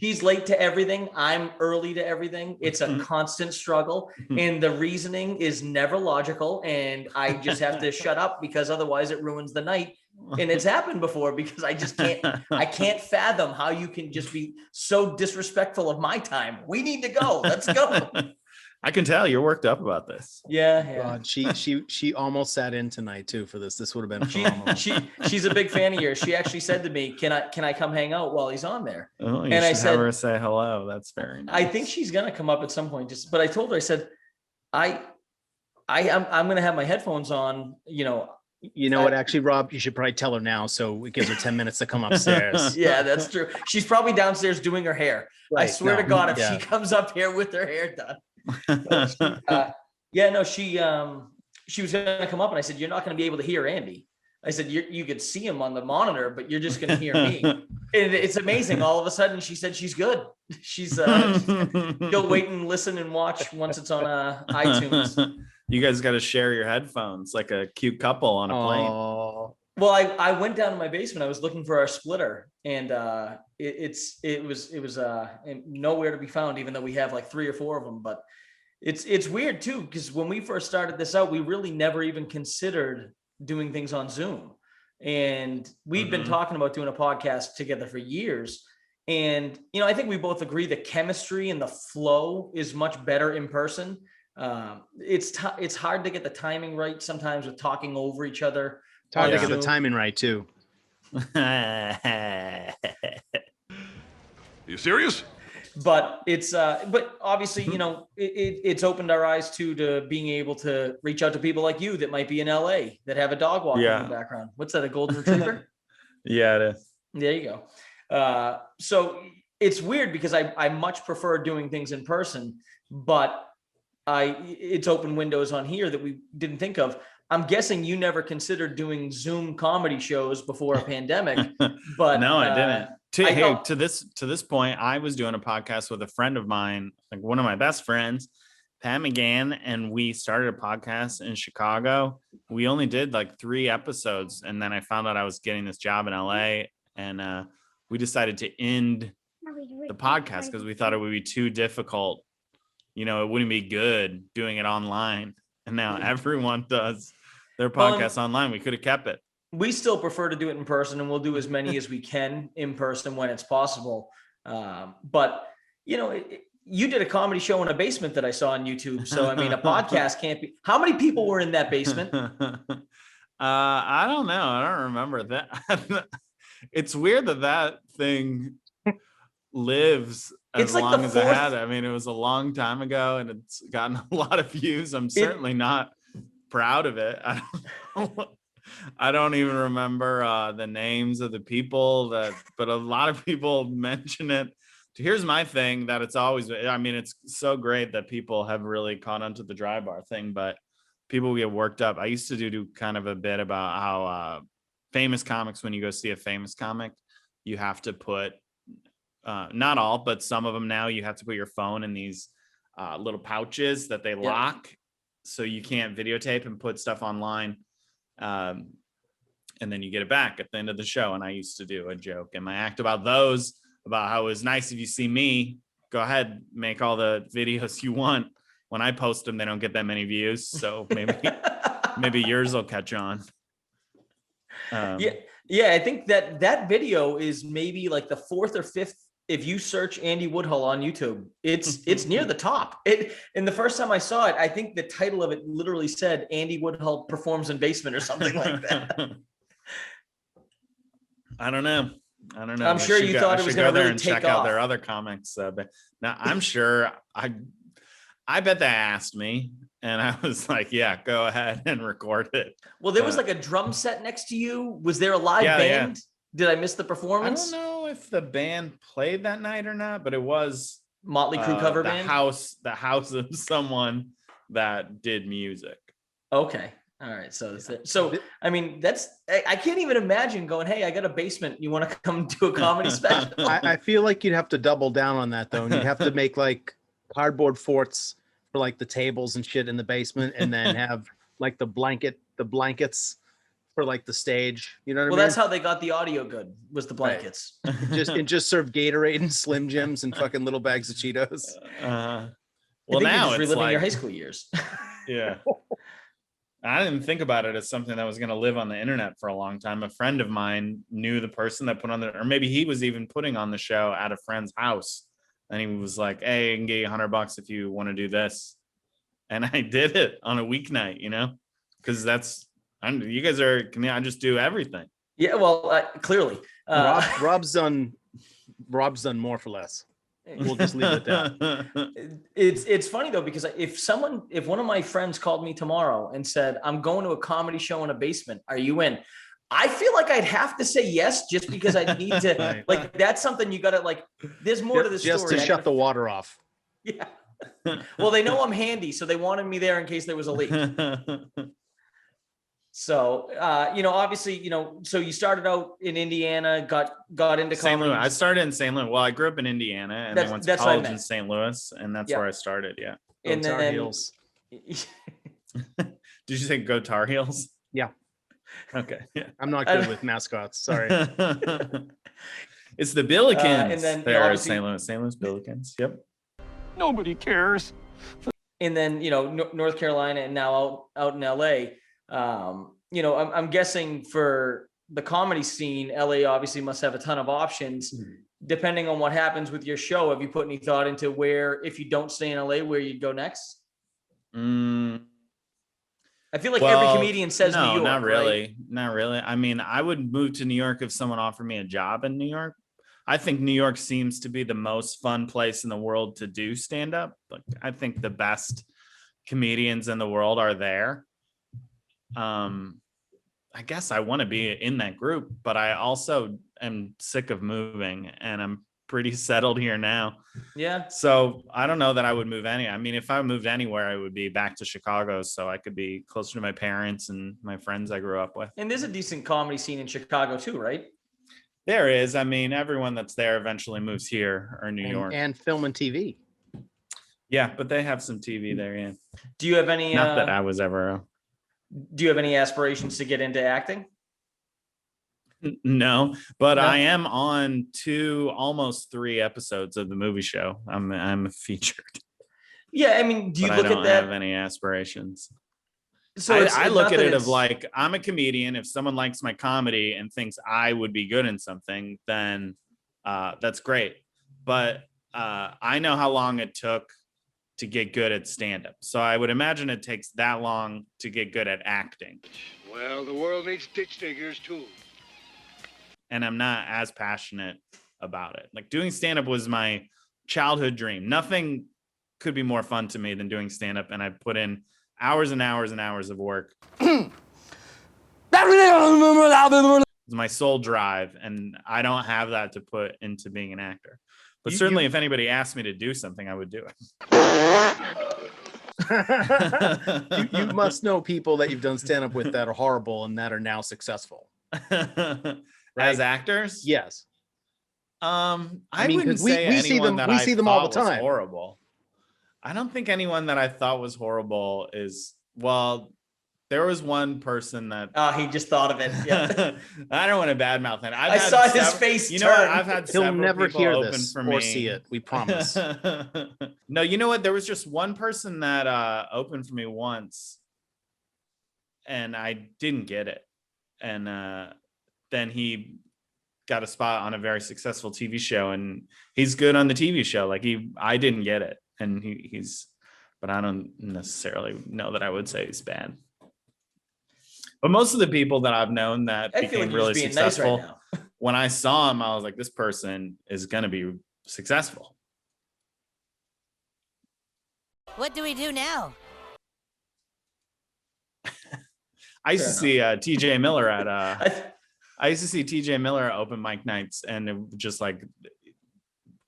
She's late to everything. I'm early to everything. It's a constant struggle. And the reasoning is never logical. And I just have to shut up because otherwise it ruins the night. And it's happened before because I can't fathom how you can just be so disrespectful of my time. We need to go. Let's go. I can tell you're worked up about this. Yeah. God, she almost sat in tonight too for this. This would have been phenomenal. She's a big fan of yours. She actually said to me, "Can I come hang out while he's on there?" Oh, I said, have her say hello. That's very nice. I think she's gonna come up at some point. But I told her, I said, I'm gonna have my headphones on. You know what? Actually, Rob, you should probably tell her now, so it gives her 10 minutes to come upstairs. Yeah, that's true. She's probably downstairs doing her hair. Right. I swear to God, if she comes up here with her hair done. She was gonna come up, and I said, "You're not gonna be able to hear Andy." I said, "You could see him on the monitor, but you're just gonna hear me." And it's amazing. All of a sudden, she said she's good. She'll wait and listen and watch once it's on iTunes. You guys got to share your headphones like a cute couple on a plane. Well, I went down to my basement. I was looking for our splitter, and it was nowhere to be found, even though we have like 3 or 4 of them. But it's weird too, because when we first started this out, we really never even considered doing things on Zoom, and we'd been talking about doing a podcast together for years. And I think we both agree the chemistry and the flow is much better in person. It's hard to get the timing right sometimes with talking over each other. It's hard to get the timing right too. You serious? But but obviously, it's opened our eyes to being able to reach out to people like you that might be in LA that have a dog walking in the background. What's that? A golden retriever? Yeah, it is. There you go. So it's weird because I much prefer doing things in person, but it's open windows on here that we didn't think of. I'm guessing you never considered doing Zoom comedy shows before a pandemic, but no, I didn't. To this point, I was doing a podcast with a friend of mine, like one of my best friends, Pat McGann, and we started a podcast in Chicago. We only did like 3 episodes, and then I found out I was getting this job in LA, and we decided to end the podcast because we thought it would be too difficult. It wouldn't be good doing it online. And now everyone does their podcast online. We could have kept it. We still prefer to do it in person, and we'll do as many as we can in person when it's possible. But you did a comedy show in a basement that I saw on YouTube. So, I mean, a podcast can't be. How many people were in that basement? I don't know. I don't remember that. It's weird that thing lives as long as it had. I mean, it was a long time ago, and it's gotten a lot of views. I'm certainly not proud of it. I don't even remember the names of the people but a lot of people mention it. Here's my thing that it's always, I mean, it's so great that people have really caught onto the dry bar thing, but people get worked up. I used to do kind of a bit about how famous comics, when you go see a famous comic, you have to put, not all, but some of them now, you have to put your phone in these little pouches that they lock, so you can't videotape and put stuff online. And then you get it back at the end of the show. And I used to do a joke in my act about those, about how it was nice if you see me, go ahead, make all the videos you want. When I post them, they don't get that many views. So maybe yours will catch on. Yeah. I think that video is maybe like the 4th or 5th. If you search Andy Woodhull on YouTube, it's near the top. And the first time I saw it, I think the title of it literally said Andy Woodhull performs in basement or something like that. I don't know. I'm sure you thought it was going to really take check out their other comics. But now I'm sure I bet they asked me, and I was like, "Yeah, go ahead and record it." Well, there was like a drum set next to you. Was there a live band? Did I miss the performance? I don't know if the band played that night or not, but it was Motley Crue cover band. The house of someone that did music. Okay. All right. So I mean, I can't even imagine going, hey, I got a basement. You want to come do a comedy special? I feel like you'd have to double down on that, though. And you'd have to make like cardboard forts for like the tables and shit in the basement, and then have like the blankets for like the stage. You know what I mean? Well, that's how they got the audio good, was the blankets. Right. just serve Gatorade and Slim Jims and fucking little bags of Cheetos. Well, now it's reliving like your high school years. Yeah. I didn't think about it as something that was going to live on the internet for a long time. A friend of mine knew the person that put on or maybe he was even putting on the show at a friend's house. And he was like, "Hey, I can get you $100 if you want to do this." And I did it on a weeknight, because you guys are, I just do everything. Yeah, well, clearly. Rob's done more for less. We'll just leave it at that. It's funny though, because if one of my friends called me tomorrow and said, "I'm going to a comedy show in a basement, are you in?" I feel like I'd have to say yes, just because I need to. Like, that's something you gotta like. There's more to the story. Just to shut the water off. Yeah. Well, they know I'm handy, so they wanted me there in case there was a leak. So, obviously, so you started out in Indiana, got into St. comedy. Louis. I started in St. Louis. Well, I grew up in Indiana and then went to college in St. Louis, and that's where I started. Yeah. And Tar Heels. Did you say go Tar Heels? Yeah. Okay. Yeah. I'm not good with mascots. Sorry. It's the Billikens. And then there are St. Louis Billikens. Yep. Nobody cares. And then, North Carolina, and now out in LA. I'm guessing for the comedy scene, LA obviously must have a ton of options. Depending on what happens with your show, have you put any thought into where, if you don't stay in LA, where you'd go next? I feel like every comedian says New York. Not really. Right? Not really. I mean, I would move to New York if someone offered me a job in New York. I think New York seems to be the most fun place in the world to do stand-up. Like, I think the best comedians in the world are there. I guess I want to be in that group, but I also am sick of moving, and I'm pretty settled here now. Yeah. So I don't know that I would move I mean, if I moved anywhere, I would be back to Chicago, so I could be closer to my parents and my friends I grew up with. And there's a decent comedy scene in Chicago too, right? There is. I mean, everyone that's there eventually moves here or New York. And film and TV. Yeah, but they have some TV there, yeah. Do you have any... Not that I was ever... Do you have any aspirations to get into acting? No, but I am on almost 3 episodes of the movie show. I'm featured. Yeah, I mean, do you look at that? I don't have any aspirations. So I look at it of like, I'm a comedian. If someone likes my comedy and thinks I would be good in something, then that's great. But I know how long it took to get good at stand-up. So I would imagine it takes that long to get good at acting. Well, the world needs ditch diggers too. And I'm not as passionate about it. Like, doing stand-up was my childhood dream. Nothing could be more fun to me than doing stand-up, and I put in hours and hours and hours of work. It's my sole drive, and I don't have that to put into being an actor. But certainly if anybody asked me to do something, I would do it. you must know people that you've done stand-up with that are horrible and that are now successful. Right? As actors? Yes. I mean, wouldn't say we see them all the time. Horrible. I don't think anyone that I thought was horrible is, well, there was one person that... Oh, he just thought of it. Yeah. I don't want to badmouth it. I saw his face turn. I've had He'll never hear open this for or me. see it. We promise. No, you know what? There was just one person that opened for me once, and I didn't get it. And then he got a spot on a very successful TV show, and he's good on the TV show. Like, I didn't get it, and he's, but I don't necessarily know that I would say he's bad. But most of the people that I've known that I feel became like you're really just being nice successful, right now. when I saw him, I was like, this person is going to be successful. What do we do now? I used to see TJ Miller at I used to see TJ Miller at open mic nights, and it was just like,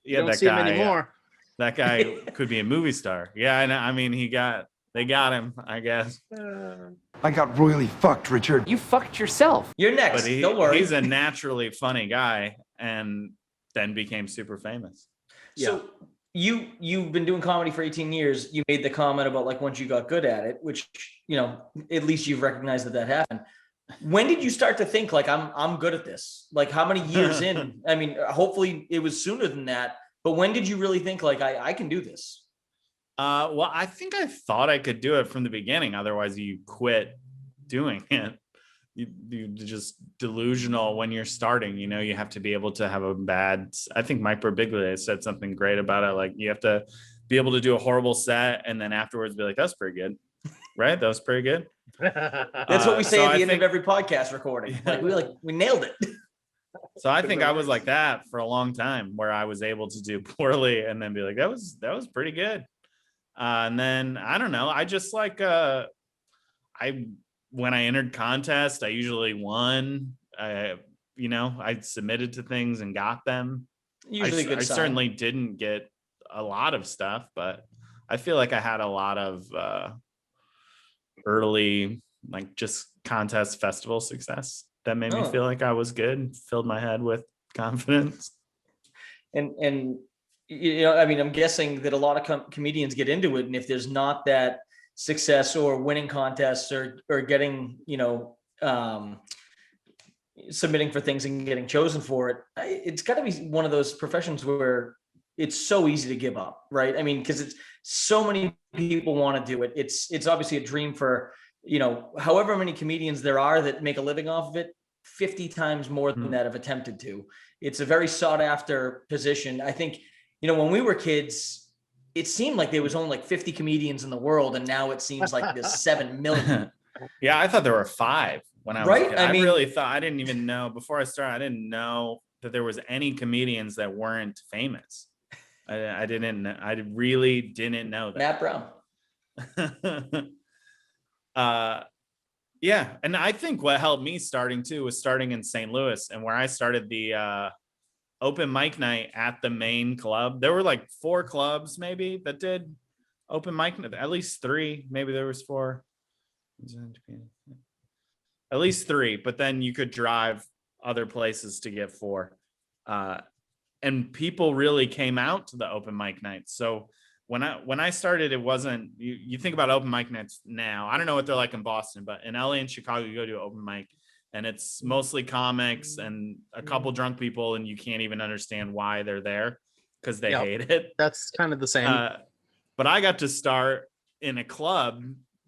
yeah, Don't that see him guy anymore. that guy could be a movie star. Yeah, and I mean, they got him, I guess. I got royally fucked, Richard. You fucked yourself. You're next. But Don't worry. he's a naturally funny guy, and then became super famous. So you've been doing comedy for 18 years. You made the comment about like once you got good at it, which, you know, at least you've recognized that happened. When did you start to think like I'm good at this? Like how many years in? I mean, hopefully it was sooner than that. But when did you really think like I can do this? Well, I think I thought I could do it from the beginning. Otherwise, you quit doing it. You just delusional when you're starting. You know, you have to be able to have I think Mike Birbiglia said something great about it. Like you have to be able to do a horrible set and then afterwards be like, that's pretty good. Right? That was pretty good. That's what we say at the end of every podcast recording. We nailed it. So I think I was like that for a long time, where I was able to do poorly and then be like, that was pretty good. And then I don't know. I just like when I entered contests, I usually won. I submitted to things and got them. Usually good sign. I certainly didn't get a lot of stuff, but I feel like I had a lot of early, like just contest festival success that made me feel like I was good, filled my head with confidence. And you know, I mean, I'm guessing that a lot of comedians get into it, and if there's not that success or winning contests or getting, you know, submitting for things and getting chosen for it, it's got to be one of those professions where it's so easy to give up, right? I mean, because it's so many people want to do it. It's obviously a dream for, you know, however many comedians there are that make a living off of it, 50 times more than that have attempted to. It's a very sought after position. I think, you know, when we were kids, it seemed like there was only like 50 comedians in the world, and now it seems like there's 7 million. Yeah, I thought there were 5 when I was right. a kid. I really thought, I didn't even know before I started. I didn't know that there was any comedians that weren't famous. I really didn't know that. Matt Brown. Yeah, and I think what helped me starting too was starting in St. Louis, and where I started the open mic night at the main club. There were like 4 clubs maybe that did open mic, at least 3, maybe there was 4, at least 3, but then you could drive other places to get 4. And people really came out to the open mic nights. So when I started, it wasn't, you think about open mic nights now, I don't know what they're like in Boston, but in LA and Chicago, you go to an open mic and it's mostly comics and a couple drunk people, and you can't even understand why they're there because they hate it. That's kind of the same. But I got to start in a club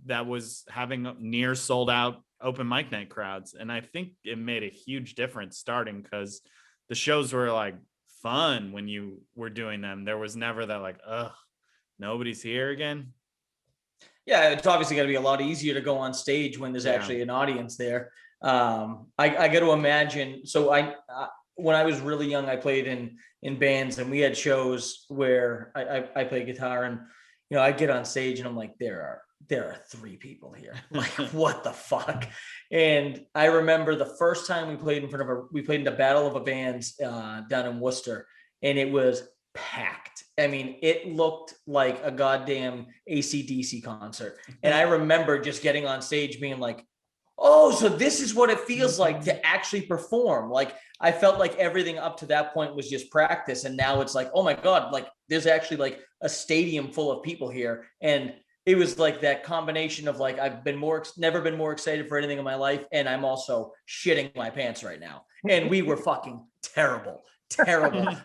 that was having near sold out open mic night crowds. And I think it made a huge difference starting, because the shows were like fun when you were doing them. There was never that like, ugh, nobody's here again. Yeah, it's obviously got to be a lot easier to go on stage when there's actually an audience there. I got to imagine. So when I was really young, I played in bands, and we had shows where I played guitar, and you know, I get on stage and I'm like, there are 3 people here. Like, what the fuck? And I remember the first time we played in the Battle of a Bands down in Worcester, and it was packed. I mean, it looked like a goddamn AC/DC concert. And I remember just getting on stage being like, oh, so this is what it feels like to actually perform. Like, I felt like everything up to that point was just practice. And now it's like, oh my God, like there's actually like a stadium full of people here. And it was like that combination of like, I've never been more excited for anything in my life. And I'm also shitting my pants right now. And we were fucking terrible.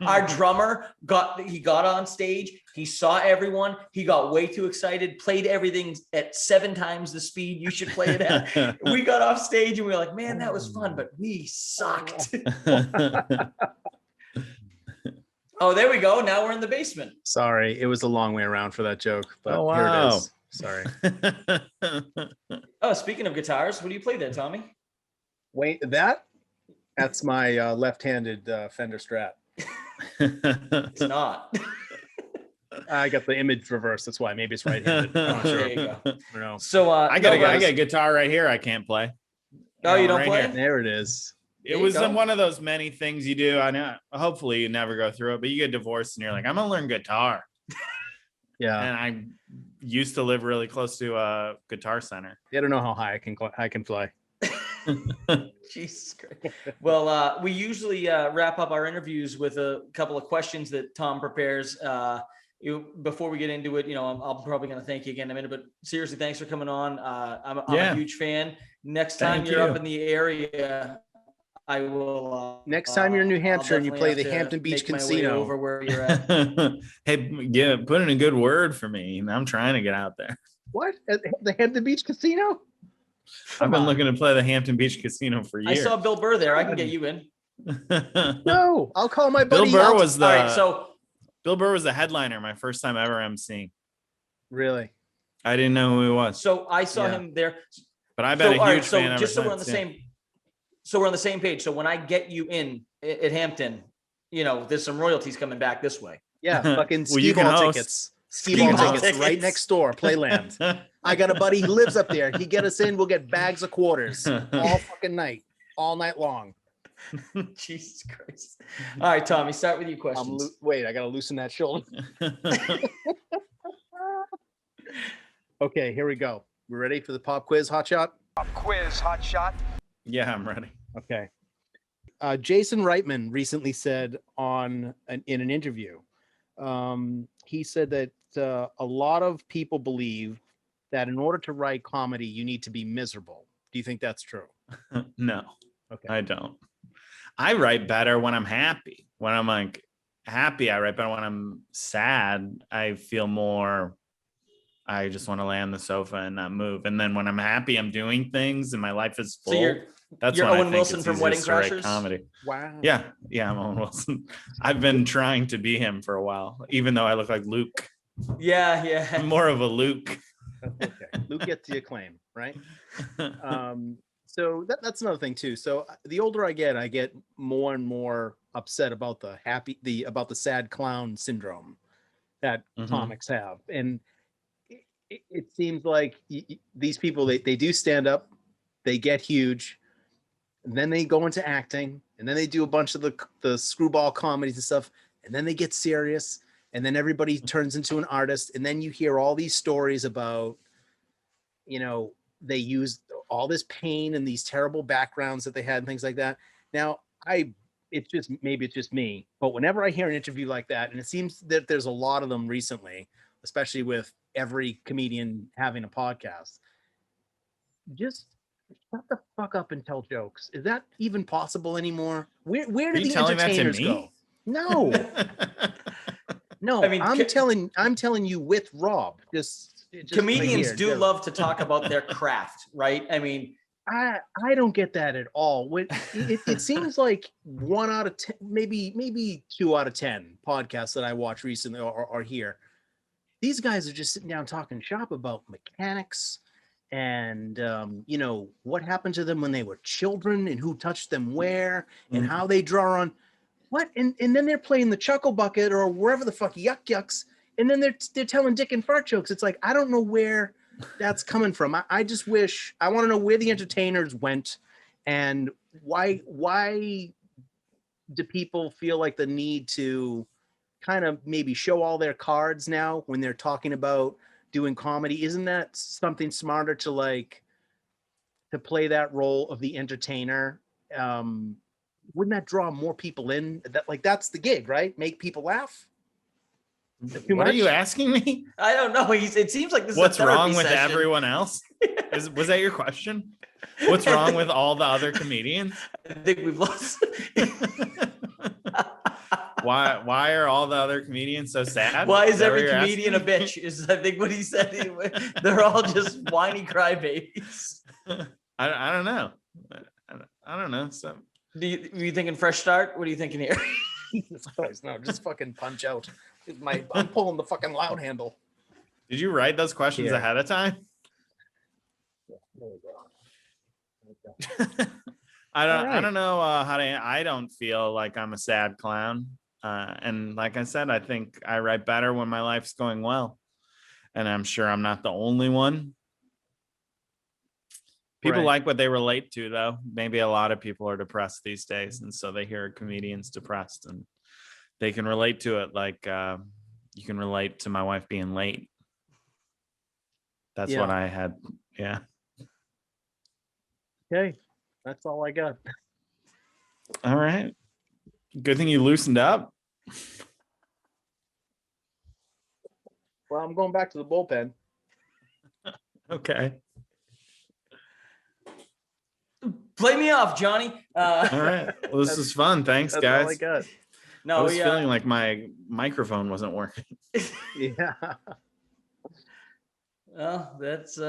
Our drummer got on stage. He saw everyone. He got way too excited, played everything at 7 times the speed you should play it at. We got off stage and we were like, man, that was fun, but we sucked. Oh, there we go. Now we're in the basement. Sorry, it was a long way around for that joke, but oh, wow. Here it is. Sorry. Oh, speaking of guitars, what do you play there, Tommy? Wait, that's my left-handed Fender Strat. It's not. I got the image reversed. That's why. Maybe it's right-handed. I'm not sure. There you go. I don't know. So I got a guitar right here. I can't play. Oh, you don't right play? Here. There it is. It was one of those many things you do. I know. Hopefully, you never go through it, but you get divorced and you're like, I'm gonna learn guitar. Yeah. And I used to live really close to a guitar center. I don't know how high I can fly. Jesus Christ. Well, we usually wrap up our interviews with a couple of questions that Tom prepares. Before we get into it, I'm probably going to thank you again in a minute, but seriously, thanks for coming on. I'm a huge fan. Next time you're up in the area, I will. Next time you're in New Hampshire and you play the Hampton Beach Casino, over where you're at. Hey, yeah, put in a good word for me. I'm trying to get out there. What? The Hampton Beach Casino? I've been looking to play the Hampton Beach Casino for years. I saw Bill Burr there. I can get you in. No, I'll call my buddy. Bill Burr was Bill Burr was the headliner my first time ever emceeing. Really? I didn't know who he was. So I saw him there. But I've been a huge fan just ever so we're on the since, same. So we're on the same page. So when I get you in at Hampton, there's some royalties coming back this way. Yeah, fucking skee-ball tickets. Skee-ball tickets right next door, Playland. I got a buddy who lives up there. He get us in, we'll get bags of quarters all fucking night, all night long. Jesus Christ. All right, Tommy, start with your questions. Wait, I got to loosen that shoulder. Okay, here we go. We're ready for the pop quiz, hot shot? Pop quiz, hot shot. Yeah, I'm ready. Okay. Jason Reitman recently said in an interview, he said that a lot of people believe that in order to write comedy, you need to be miserable. Do you think that's true? No. Okay. I don't. I write better when I'm happy. When I'm like happy, I write better. When I'm sad, I feel more. I just want to lay on the sofa and not move. And then when I'm happy, I'm doing things and my life is full. So you're Owen Wilson from Wedding Crashers? Comedy. Wow. Yeah, I'm Owen Wilson. I've been trying to be him for a while, even though I look like Luke. Yeah. I'm more of a Luke. Okay. Luke gets the acclaim, right? So that's another thing too. So the older I get more and more upset about the sad clown syndrome that comics have. And it seems like these people, they do stand up, they get huge, and then they go into acting, and then they do a bunch of the screwball comedies and stuff, and then they get serious, and then everybody turns into an artist, and then you hear all these stories about, they use all this pain and these terrible backgrounds that they had and things like that. Now, it's just me, but whenever I hear an interview like that, and it seems that there's a lot of them recently, especially with every comedian having a podcast, just shut the fuck up and tell jokes. Is that even possible anymore? Where do the entertainers go? No. No, I'm telling you with Rob. Just comedians do love to talk about their craft, right? I mean, I don't get that at all. It seems like 1 out of 10, maybe 2 out of 10 podcasts that I watched recently or here, these guys are just sitting down talking shop about mechanics and what happened to them when they were children and who touched them where and how they draw on what, and then they're playing the Chuckle Bucket or wherever the fuck yucks, and then they're telling dick and fart jokes. It's like, I don't know where that's coming from. I just wish, I want to know where the entertainers went and why do people feel like the need to kind of maybe show all their cards now when they're talking about doing comedy? Isn't that something smarter to play that role of the entertainer? Wouldn't that draw more people in? That's the gig, right? Make people laugh. What are you asking me? I don't know. It seems like this. What's is a wrong with session. Everyone else? Was that your question? What's wrong with all the other comedians? I think we've lost. Why are all the other comedians so sad? Why is every comedian a bitch? Is I think what he said. They're all just whiny crybabies. I don't know. I don't know. So, were you thinking fresh start? What are you thinking here? Jesus Christ, no, just fucking punch out. I'm pulling the fucking loud handle. Did you write those questions ahead of time? I don't know how to. I don't feel like I'm a sad clown, and like I said, I think I write better when my life's going well, and I'm sure I'm not the only one. People like what they relate to, though. Maybe a lot of people are depressed these days, and so they hear a comedian's depressed, and they can relate to it. Like you can relate to my wife being late. That's what I had. Yeah. Okay, that's all I got. All right. Good thing you loosened up. Well, I'm going back to the bullpen. Okay. Play me off, Johnny. All right. Well, this is fun. Thanks, that's guys. All I got. No, I was feeling like my microphone wasn't working. Yeah. Well, that's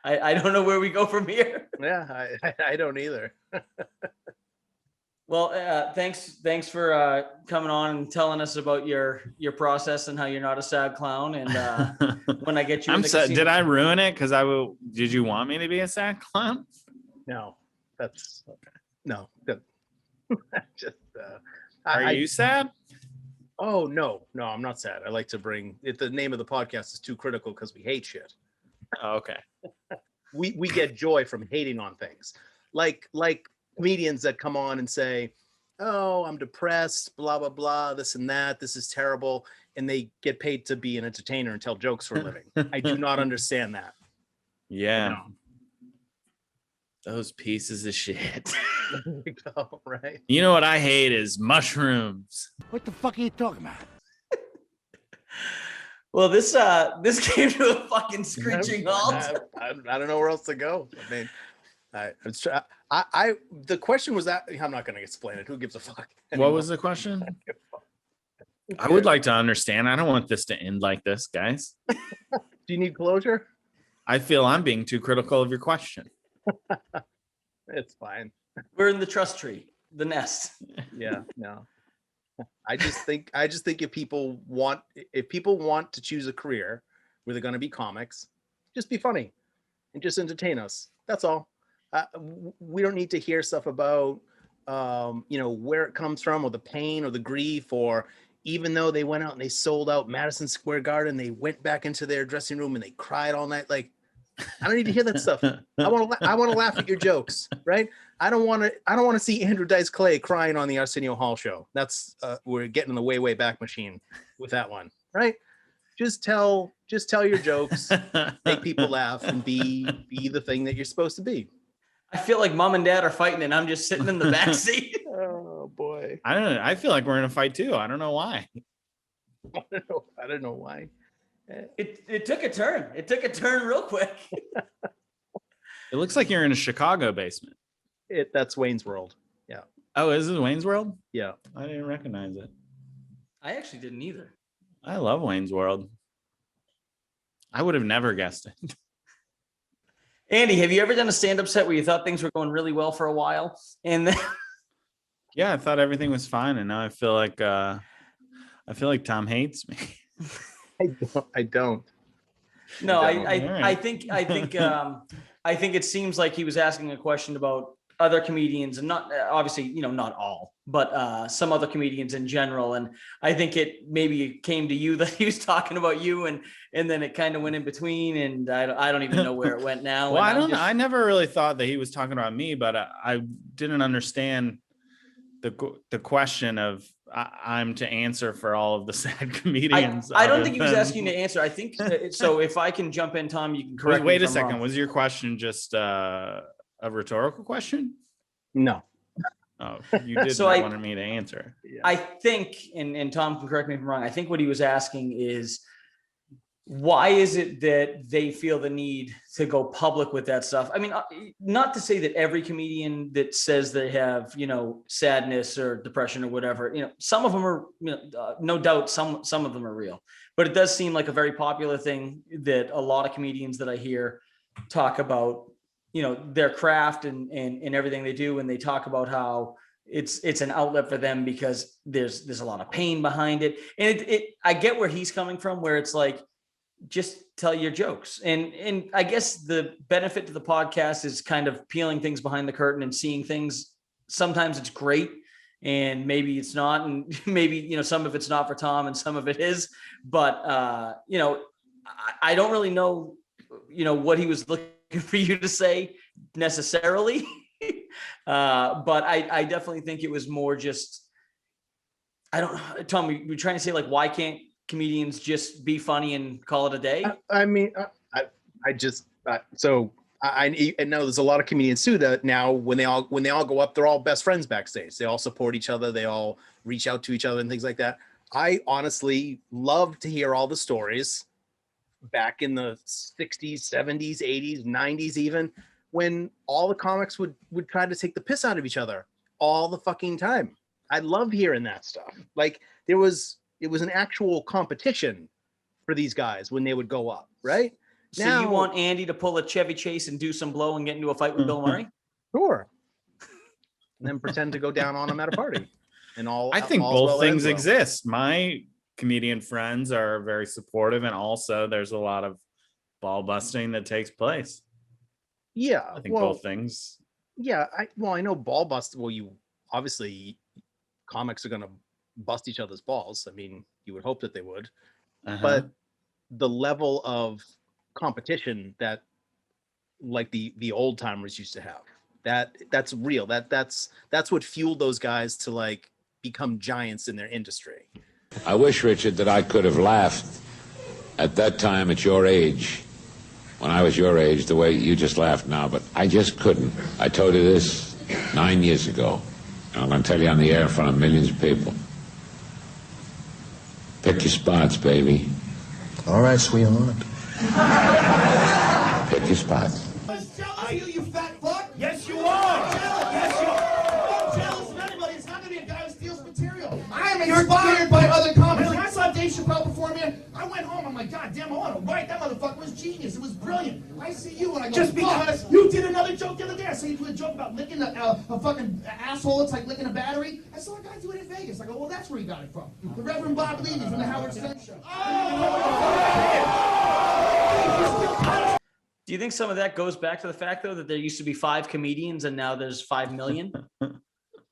I don't know where we go from here. Yeah, I don't either. Well, thanks for coming on and telling us about your process and how you're not a sad clown. And when I get you, I'm sad. Did I ruin it? Because did you want me to be a sad clown? No, that's no. Just are you sad? Oh no, I'm not sad. I like to bring it. The name of the podcast is Too Critical because we hate shit. Oh, okay. We get joy from hating on things, like comedians that come on and say, "Oh, I'm depressed, blah blah blah, this and that. This is terrible," and they get paid to be an entertainer and tell jokes for a living. I do not understand that. Yeah. No. Those pieces of shit. There we go, right? You know what I hate is mushrooms. What the fuck are you talking about? Well, this came to a fucking screeching halt. I don't know where else to go. I mean, the question was that I'm not going to explain it. Who gives a fuck? What was the question? I would like to understand. I don't want this to end like this, guys. Do you need closure? I feel I'm being too critical of your question. It's fine. We're in the trust tree, the nest. Yeah, no. I just think if people want to choose a career where they're going to be comics, just be funny and just entertain us. That's all. We don't need to hear stuff about where it comes from or the pain or the grief, or even though they went out and they sold out Madison Square Garden, they went back into their dressing room and they cried all night. Like, I don't need to hear that stuff. I want to laugh at your jokes, right? I don't want to see Andrew Dice Clay crying on the Arsenio Hall show. That's we're getting in the way back machine with that one, right? Just tell your jokes, make people laugh, and be the thing that you're supposed to be. I feel like mom and dad are fighting, and I'm just sitting in the back seat. Oh boy. I don't know. I feel like we're in a fight too. I don't know why. I don't know why. It took a turn. It took a turn real quick. It looks like you're in a Chicago basement. That's Wayne's World. Yeah. Oh, is it Wayne's World? Yeah. I didn't recognize it. I actually didn't either. I love Wayne's World. I would have never guessed it. Andy, have you ever done a stand-up set where you thought things were going really well for a while, and then Yeah, I thought everything was fine, and now I feel like Tom hates me. I don't. No, I think it seems like he was asking a question about other comedians, and not obviously, not all, but some other comedians in general. And I think it maybe came to you that he was talking about you, and then it kind of went in between, and I don't even know where it went now. Well, I never really thought that he was talking about me, but I didn't understand the question of I'm to answer for all of the sad comedians. I don't think he was asking you to answer. I think so. If I can jump in, Tom, you can correct me. Wait a second. Was your question just a rhetorical question? No. Oh, you did wanted me to answer. Yeah. I think, and Tom can correct me if I'm wrong, I think what he was asking is, why is it that they feel the need to go public with that stuff? I mean, not to say that every comedian that says they have, sadness or depression or whatever, some of them are, no doubt, some of them are real, but it does seem like a very popular thing that a lot of comedians that I hear talk about, their craft and everything they do. And they talk about how it's an outlet for them because there's a lot of pain behind it. And I get where he's coming from, where it's like, just tell your jokes. And I guess the benefit to the podcast is kind of peeling things behind the curtain and seeing things. Sometimes it's great and maybe it's not. And maybe, you know, some of it's not for Tom and some of it is, but you know, I don't really know, you know, what he was looking for you to say necessarily. But I definitely think it was more just, I don't know, Tom, we're trying to say like, why can't comedians just be funny and call it a day? I mean, I just so I know there's a lot of comedians too that now when they all go up, they're all best friends backstage. They all support each other. They all reach out to each other and things like that. I honestly love to hear all the stories back in the 60s, 70s, 80s, 90s, even when all the comics would try to take the piss out of each other all the fucking time. I love hearing that stuff. Like it was an actual competition for these guys when they would go up, right? So now, you want Andy to pull a Chevy Chase and do some blow and get into a fight with Bill Murray? Sure. And then pretend to go down on him at a party. And I think both things exist. My comedian friends are very supportive, and also there's a lot of ball busting that takes place. Yeah. I think both things. Yeah. I know ball bust. Well, you obviously comics are going to bust each other's balls. I mean, you would hope that they would, but the level of competition that like the old timers used to have, that's real. That's what fueled those guys to like become giants in their industry. I wish, Richard, that I could have laughed at that time at your age, when I was your age, the way you just laughed now, but I just couldn't. I told you this 9 years ago, and I'm going to tell you on the air in front of millions of people. Pick your spots, baby. All right, sweetheart. Pick your spots. Are you fat fuck? Yes, you are. Yes, you are. I'm jealous of anybody. It's not gonna be a guy who steals material. I am inspired by other comics. When I saw Dave Chappelle perform here, I went home. I'm like, God damn, I want to write. That motherfucker was genius. It was brilliant. I see you and I go, just because you did another joke the other day. I saw you do a joke about licking a fucking asshole. It's like licking a battery. I saw a guy do it in Vegas. I go, well, that's where he got it from. The Reverend Bob Levy from the Howard Stern Show. Do you think some of that goes back to the fact, though, that there used to be 5 comedians and now there's 5 million?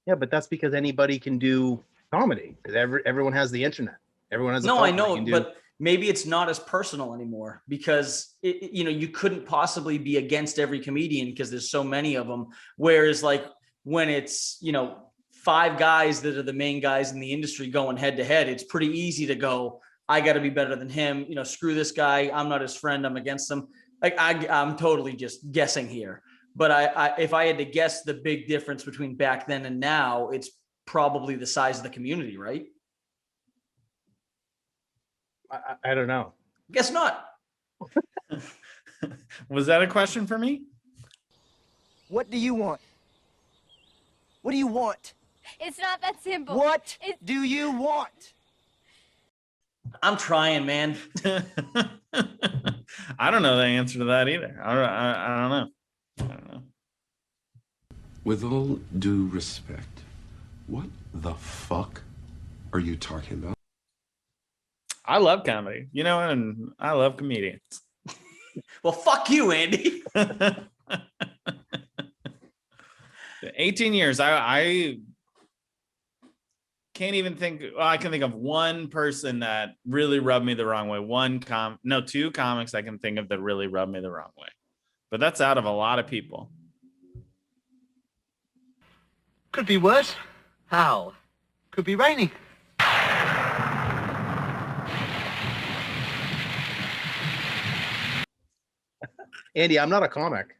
Yeah, but that's because anybody can do comedy. Everyone has the internet. Everyone has. No, I know, but maybe it's not as personal anymore because you know, you couldn't possibly be against every comedian because there's so many of them. Whereas, like when it's, you know, 5 guys that are the main guys in the industry going head to head, it's pretty easy to go, I got to be better than him. You know, screw this guy. I'm not his friend. I'm against him. Like I'm totally just guessing here, but I if I had to guess the big difference between back then and now, it's probably the size of the community, right? I don't know. Guess not. Was that a question for me? What do you want? What do you want? It's not that simple. What do you want? I'm trying, man. I don't know the answer to that either. I don't know. With all due respect, what the fuck are you talking about? I love comedy, you know, and I love comedians. Well, fuck you, Andy. 18 years. I can't even think. Well, I can think of one person that really rubbed me the wrong way. Two comics I can think of that really rubbed me the wrong way. But that's out of a lot of people. Could be worse. How? Could be raining. Andy, I'm not a comic.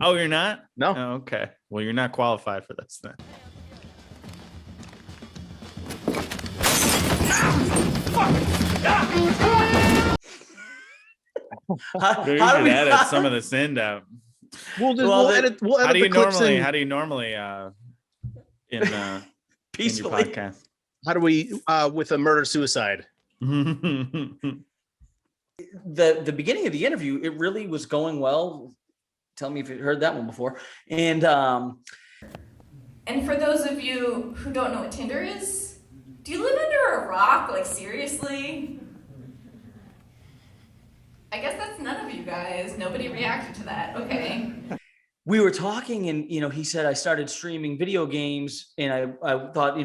Oh, you're not? No. Oh, okay. Well, you're not qualified for this then. How you do should we edit some of this in out. We'll edit how do you the clips normally? in. How do you normally peacefully? In your podcast? How do we with a murder suicide? The beginning of the interview, it really was going well. Tell me if you heard that one before. And for those of you who don't know what Tinder is, do you live under a rock? Like, seriously? guys. Nobody reacted to that. Okay. We were talking and, he said, I started streaming video games and I thought,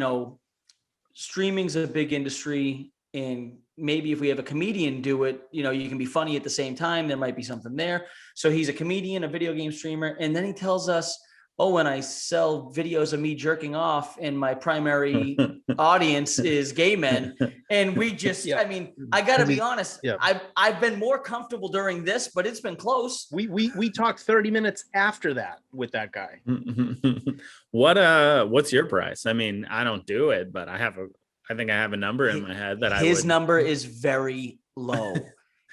streaming's a big industry and maybe if we have a comedian do it, you can be funny at the same time. There might be something there. So he's a comedian, a video game streamer. And then he tells us, when I sell videos of me jerking off and my primary audience is gay men. And we just, I gotta be honest. Yeah. I've been more comfortable during this, but it's been close. We talked 30 minutes after that with that guy. What's your price? I mean, I don't do it, but I think I have a number in my head that his number is very low.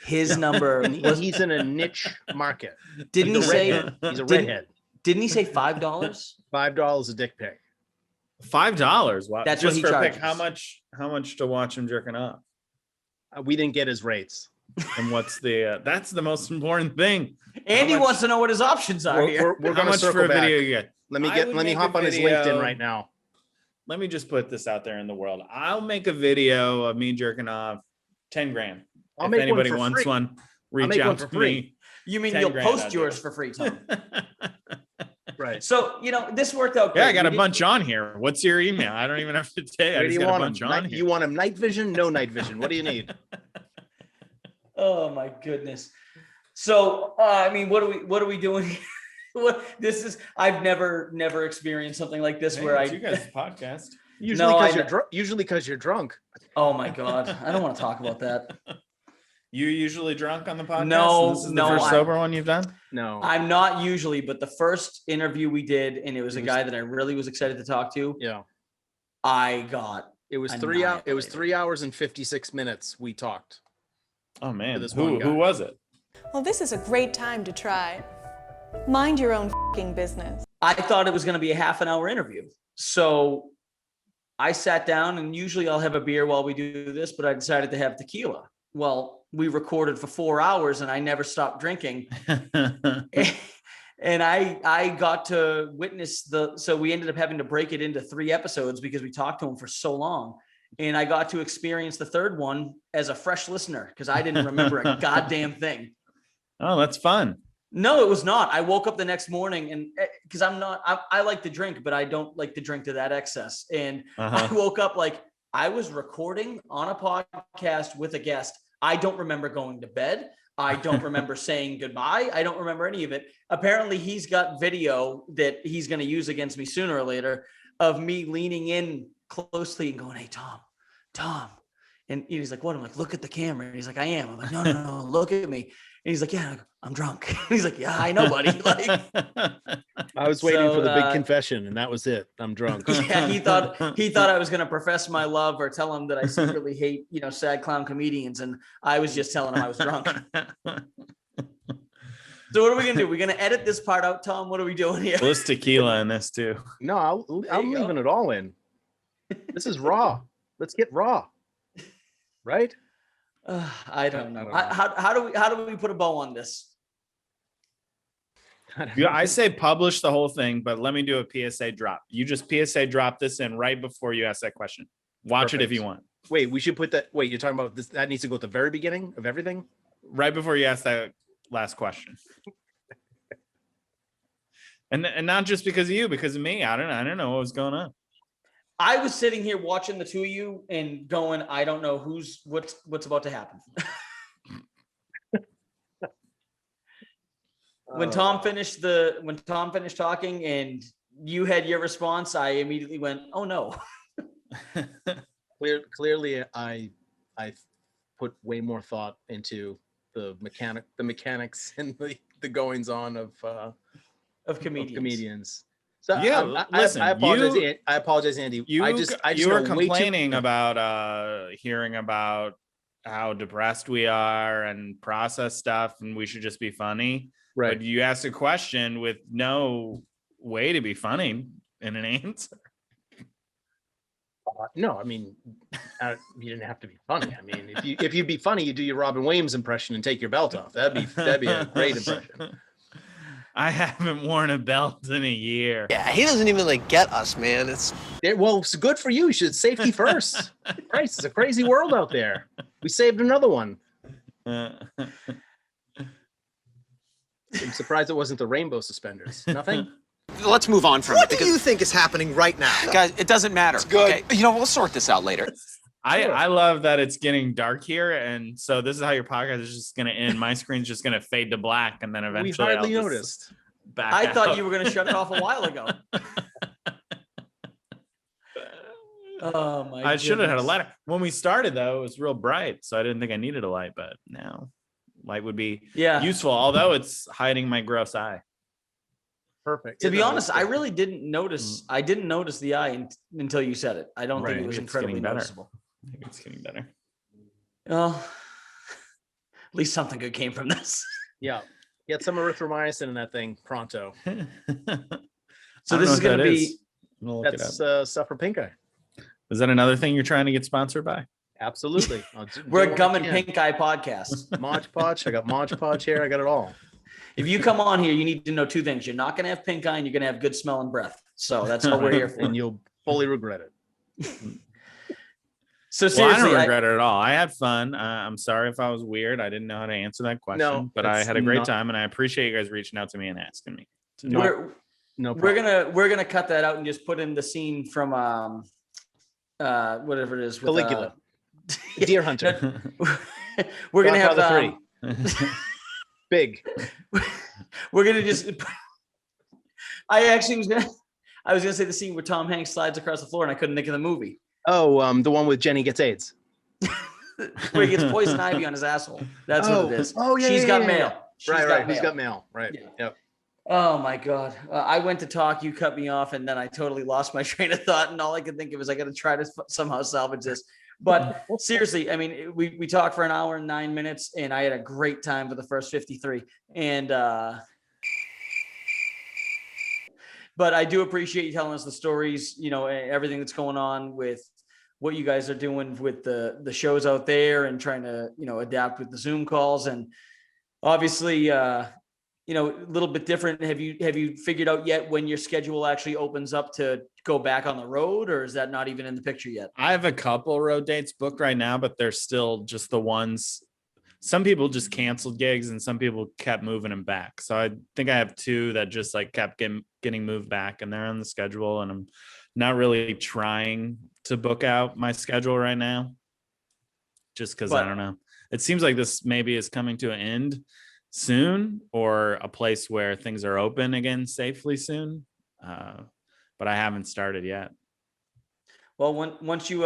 His number he's in a niche market. Didn't he say he's a redhead? Didn't he say $5? $5 a dick pic. $5. Wow. That's just what he for a pic. charges. How much to watch him jerking off? We didn't get his rates. And what's that's the most important thing. Andy wants to know what his options are here. We're How going to circle circle back. back. Video you get? Let me hop on his LinkedIn right now. Let me just put this out there in the world. I'll make a video of me jerking off, 10 grand. If anybody wants one, reach out to me. You mean you'll post yours for free, Tom? Right. So, this worked out. Yeah, I got a bunch on here. What's your email? I don't even have to say. I just got a bunch on here. You want him night vision? No night vision. What do you need? Oh my goodness. So, what are we doing? I've never experienced something like this where you guys podcast. Usually because you're drunk. Oh my God. I don't want to talk about that. You usually drunk on the podcast? No, this is the first sober one you've done? No. I'm not usually, but the first interview we did, and it was a guy that I really was excited to talk to. Yeah. It was 3 hours. It was 3 hours and 56 minutes we talked. Oh man. Who was it? Well, this is a great time to try. Mind your own fucking business. I thought it was going to be a half an hour interview. So I sat down and usually I'll have a beer while we do this, but I decided to have tequila. Well, we recorded for 4 hours and I never stopped drinking. And I got to witness so we ended up having to break it into 3 episodes because we talked to him for so long. And I got to experience the third one as a fresh listener because I didn't remember a goddamn thing. Oh, that's fun. No, it was not. I woke up the next morning and because I like to drink, but I don't like to drink to that excess. And I woke up like I was recording on a podcast with a guest. I don't remember going to bed. I don't remember saying goodbye. I don't remember any of it. Apparently he's got video that he's going to use against me sooner or later of me leaning in closely and going, "Hey, Tom. And he's like, "What?" I'm like, "Look at the camera." And he's like, "I am." I'm like, no, look at me. And he's like, "Yeah, I'm drunk." And he's like, "Yeah, I know, buddy." Like, I was waiting for the big confession, and that was it. I'm drunk. Yeah, he thought I was going to profess my love or tell him that I secretly hate, sad clown comedians, and I was just telling him I was drunk. So what are we gonna do? We're gonna edit this part out, Tom. What are we doing here? There's tequila in this too. No, I'm leaving it all in. This is raw. Let's get raw. Right? I don't know. How do we put a bow on this? Yeah, I say publish the whole thing, but let me do a PSA drop. You just PSA drop this in right before you ask that question. Watch it if you want. Wait, we should put that. Wait, you're talking about this? That needs to go at the very beginning of everything, right before you ask that last question. And not just because of you, because of me. I don't know what was going on. I was sitting here watching the two of you and going, I don't know what's about to happen. When Tom finished talking and you had your response, I immediately went, "Oh no." Clearly, I put way more thought into the mechanics and the goings on of comedians. So yeah, I apologize, Andy. You were complaining way about hearing about how depressed we are and process stuff, and we should just be funny. Right. But you asked a question with no way to be funny in an answer. No, I mean, you didn't have to be funny. I mean, if you'd be funny, you do your Robin Williams impression and take your belt off. That'd be a great impression. I haven't worn a belt in a year. Yeah, he doesn't even get us, man. It's good for you. You should safety first. Christ, it's a crazy world out there. We saved another one. I'm surprised it wasn't the rainbow suspenders. Nothing? Let's move on from What it. do you think is happening right now? Guys, it doesn't matter. It's good. Okay? You know, we'll sort this out later. I love that it's getting dark here, and so this is how your podcast is just going to end. My screen's just going to fade to black, and then eventually We hardly I'll just noticed. back I thought out. you were going to shut it off a while ago. Oh my! I should have had a goodness. light. When we started, though, it was real bright, so I didn't think I needed a light. But now, light would be useful, although it's hiding my gross eye. Perfect. To be honest, I really didn't notice. I didn't notice the eye until you said it. I don't think it was Maybe it's getting incredibly better. noticeable. Maybe it's getting better. Well, at least something good came from this. Yeah. Get some erythromycin in that thing pronto. So this is going to be. That's stuff for pink eye. Is that another thing you're trying to get sponsored by? Absolutely. We're a gum and pink eye podcast. Mod Podge. I got Mod Podge here. I got it all. If you come on here, you need to know two things. You're not going to have pink eye and you're going to have good smell and breath. So that's what we're here for. And you'll fully regret it. So Well, seriously, I don't regret it at all. I had fun. I'm sorry if I was weird. I didn't know how to answer that question, but I had a great time, and I appreciate you guys reaching out to me and asking me. we're gonna cut that out and just put in the scene from whatever it is. With, Caligula. Deer Hunter. We're gonna have Godfather 3. Big. We're gonna just. I was gonna say the scene where Tom Hanks slides across the floor and I couldn't think of the movie. Oh, the one with Jenny gets AIDS. Where he gets poison ivy on his asshole. That's what it is. Oh yeah. She's got yeah. mail. She's Right. got Who's mail. got mail? Right. Yeah. Yep. Oh my God. I went to talk, you cut me off, and then I totally lost my train of thought. And all I could think of is I got to try to somehow salvage this. But seriously, I mean, we talked for an hour and 9 minutes, and I had a great time for the first 53. And but I do appreciate you telling us the stories, you know, everything that's going on with what you guys are doing with the shows out there and trying to, you know, adapt with the Zoom calls. And obviously, you know, a little bit different. Have you figured out yet when your schedule actually opens up to go back on the road, or is that not even in the picture yet? I have a couple road dates booked right now, but they're still just the ones. Some people just canceled gigs and some people kept moving them back. So I think I have two that just like kept getting moved back, and they're on the schedule, and I'm not really trying to book out my schedule right now just because I don't know. It seems like this maybe is coming to an end soon, or a place where things are open again safely soon. But I haven't started yet. Well, once you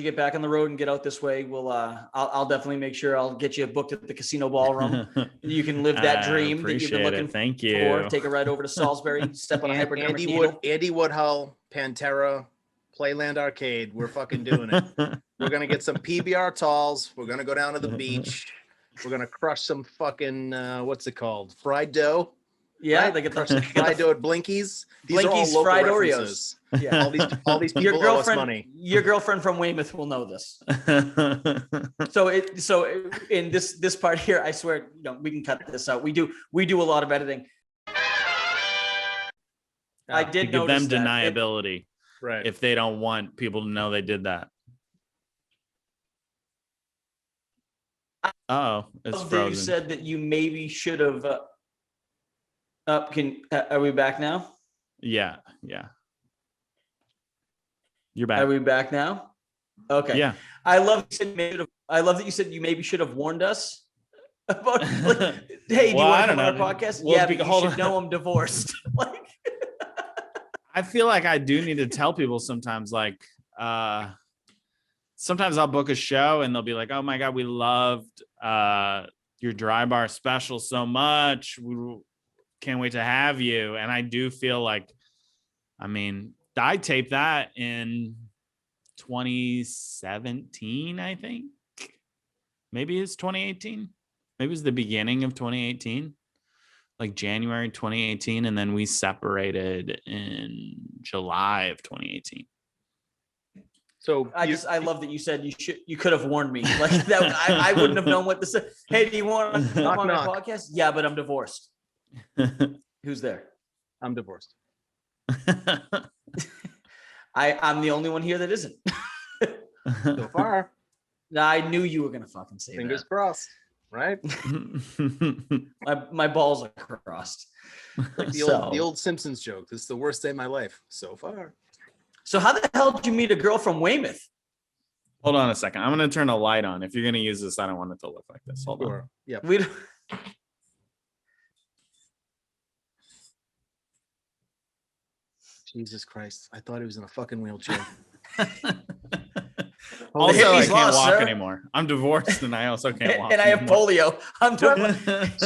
get back on the road and get out this way, I'll definitely make sure I'll get you booked at the Casino Ballroom. You can live that dream that you've been looking Thank you. for. Take a ride over to Salisbury, step on a hypodermic needle. Andy Woodhull, Pantera, Playland Arcade. We're fucking doing it. We're gonna get some PBR talls. We're gonna go down to the beach. We're gonna crush some fucking what's it called? Fried dough. Yeah, right? they get crush some fried dough at Blinky's. These are all Blinky's local fried references. Oreos. Yeah, all these people owe us money. Your girlfriend from Weymouth will know this. So in this part here, I swear, you know, we can cut this out. We do a lot of editing. I did give them notice that. deniability, right? If they don't want people to know they did that. Oh, it's frozen. You said that you maybe should have. Are we back now? Yeah. You're back. Are we back now? Okay. Yeah. I love that you said you maybe should have warned us about. Like, hey, do you want to come on our podcast? Well, yeah, but you should know I'm divorced. Like, I feel like I do need to tell people sometimes. Like, sometimes I'll book a show and they'll be like, "Oh my God, we loved your dry bar special so much. We can't wait to have you." And I do feel like, I mean, I taped that in 2017, I think. Maybe it's 2018. Maybe it's the beginning of 2018, like January 2018. And then we separated in July of 2018. So I love that you said you could have warned me. Like that, I wouldn't have known what to say. Hey, do you want to come on my podcast? Yeah, but I'm divorced. Who's there? I'm divorced. I'm the only one here that isn't. So far. I knew you were gonna fucking say Fingers that. crossed. right? my balls are crossed. Like the old Simpsons joke. This is the worst day of my life so far. So how the hell did you meet a girl from Weymouth? Hold on a second. I'm going to turn a light on. If you're going to use this, I don't want it to look like this. Hold on. Yeah. Jesus Christ. I thought he was in a fucking wheelchair. Also, I can't walk anymore. I'm divorced and I also can't walk and I have polio.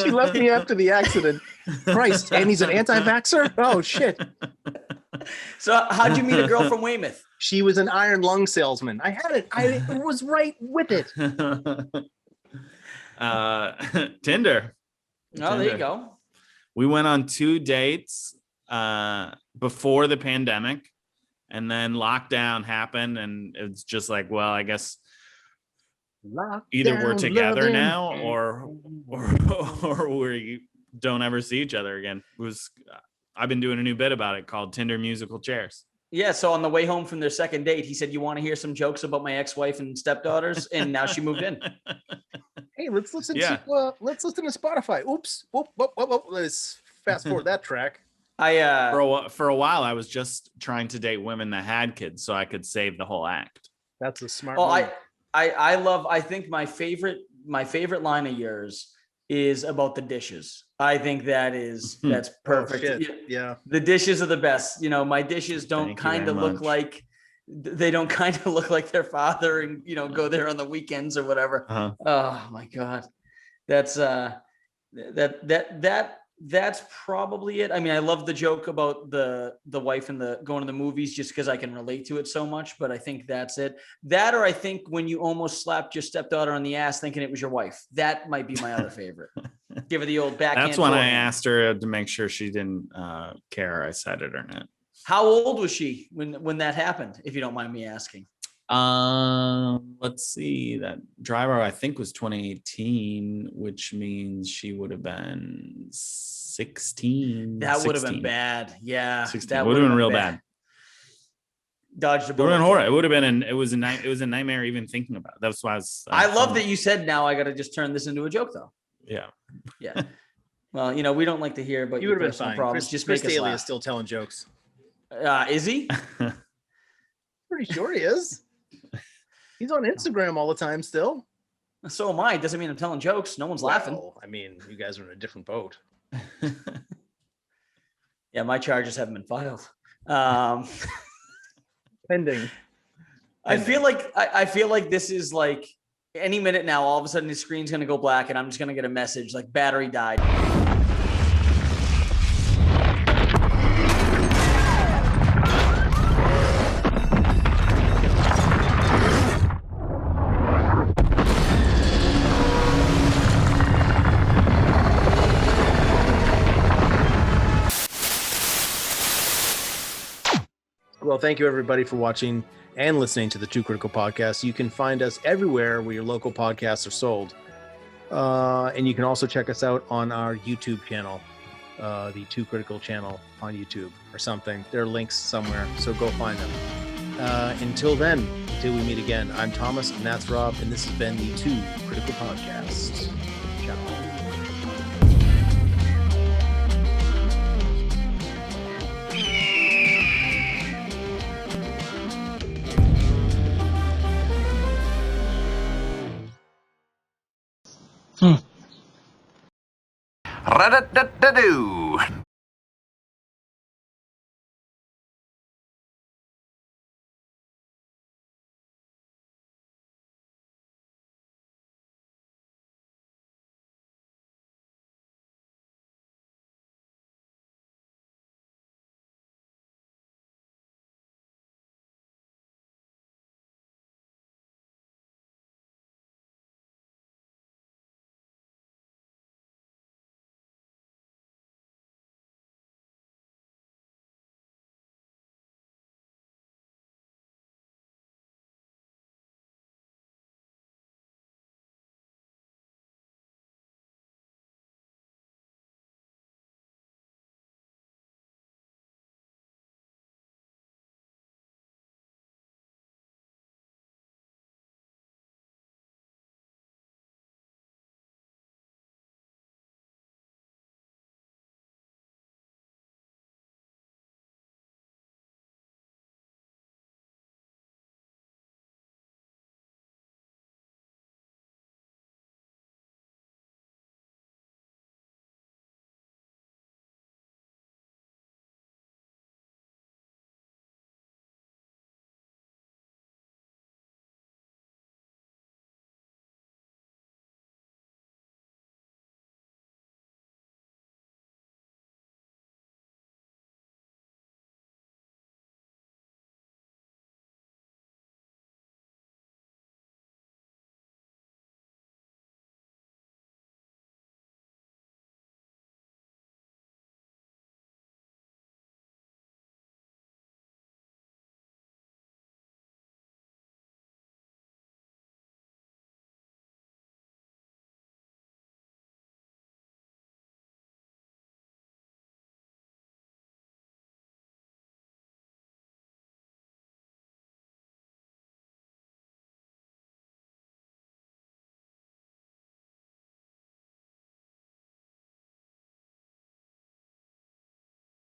She left me after the accident. Christ. And he's an anti-vaxxer? Oh, shit. So how'd you meet a girl from Weymouth? She was an iron lung salesman. I had it. I was right with it. Tinder. Oh, there you go. We went on 2 dates before the pandemic, and then lockdown happened, and it's just like, well, I guess either we're together now or we don't ever see each other again. I've been doing a new bit about it called Tinder Musical Chairs. Yeah, so on the way home from their second date, he said, "You want to hear some jokes about my ex-wife and stepdaughters?" And now she moved in. Hey, let's listen to Spotify. Oops. Whoop. Let's fast forward that track. For a while, I was just trying to date women that had kids so I could save the whole act. That's a smart. Oh, I think my favorite line of yours is about the dishes. I think that's perfect. Oh, yeah. The dishes are the best. You know, my dishes don't kind of look like their father and, you know, go there on the weekends or whatever. Uh-huh. Oh my God. That's that's probably it. I mean, I love the joke about the wife and the going to the movies just because I can relate to it so much, but I think that's it. That, or I think when you almost slapped your stepdaughter on the ass thinking it was your wife. That might be my other favorite. Give her the old backhand. That's when I asked her to make sure she didn't care I said it or not. How old was she when that happened, if you don't mind me asking? Let's see. That driver, I think, was 2018, which means she would have been 16. That would have been bad. Yeah, 16. That would have been real bad. Dodged a bullet. bullet. It would have been it was a nightmare even thinking about it. That's why I was. I love that you said, now I got to just turn this into a joke, though. Yeah. Yeah. Well, you know, we don't like to hear about your personal problems. Just Chris make us Daly laugh. is still telling jokes. Is he? Pretty sure he is. He's on Instagram all the time still. So am I. Doesn't mean I'm telling jokes. No one's laughing. I mean, you guys are in a different boat. Yeah, my charges haven't been filed. Pending. I feel like this is like any minute now, all of a sudden the screen's going to go black and I'm just going to get a message like battery died. Well, thank you everybody for watching and listening to the Too Critical Podcast. You can find us everywhere where your local podcasts are sold. And you can also check us out on our YouTube channel, the Too Critical channel on YouTube or something. There are links somewhere, so go find them. Until then, until we meet again, I'm Thomas and that's Rob, and this has been the Too Critical Podcast. Ciao. Ra-da-da-da.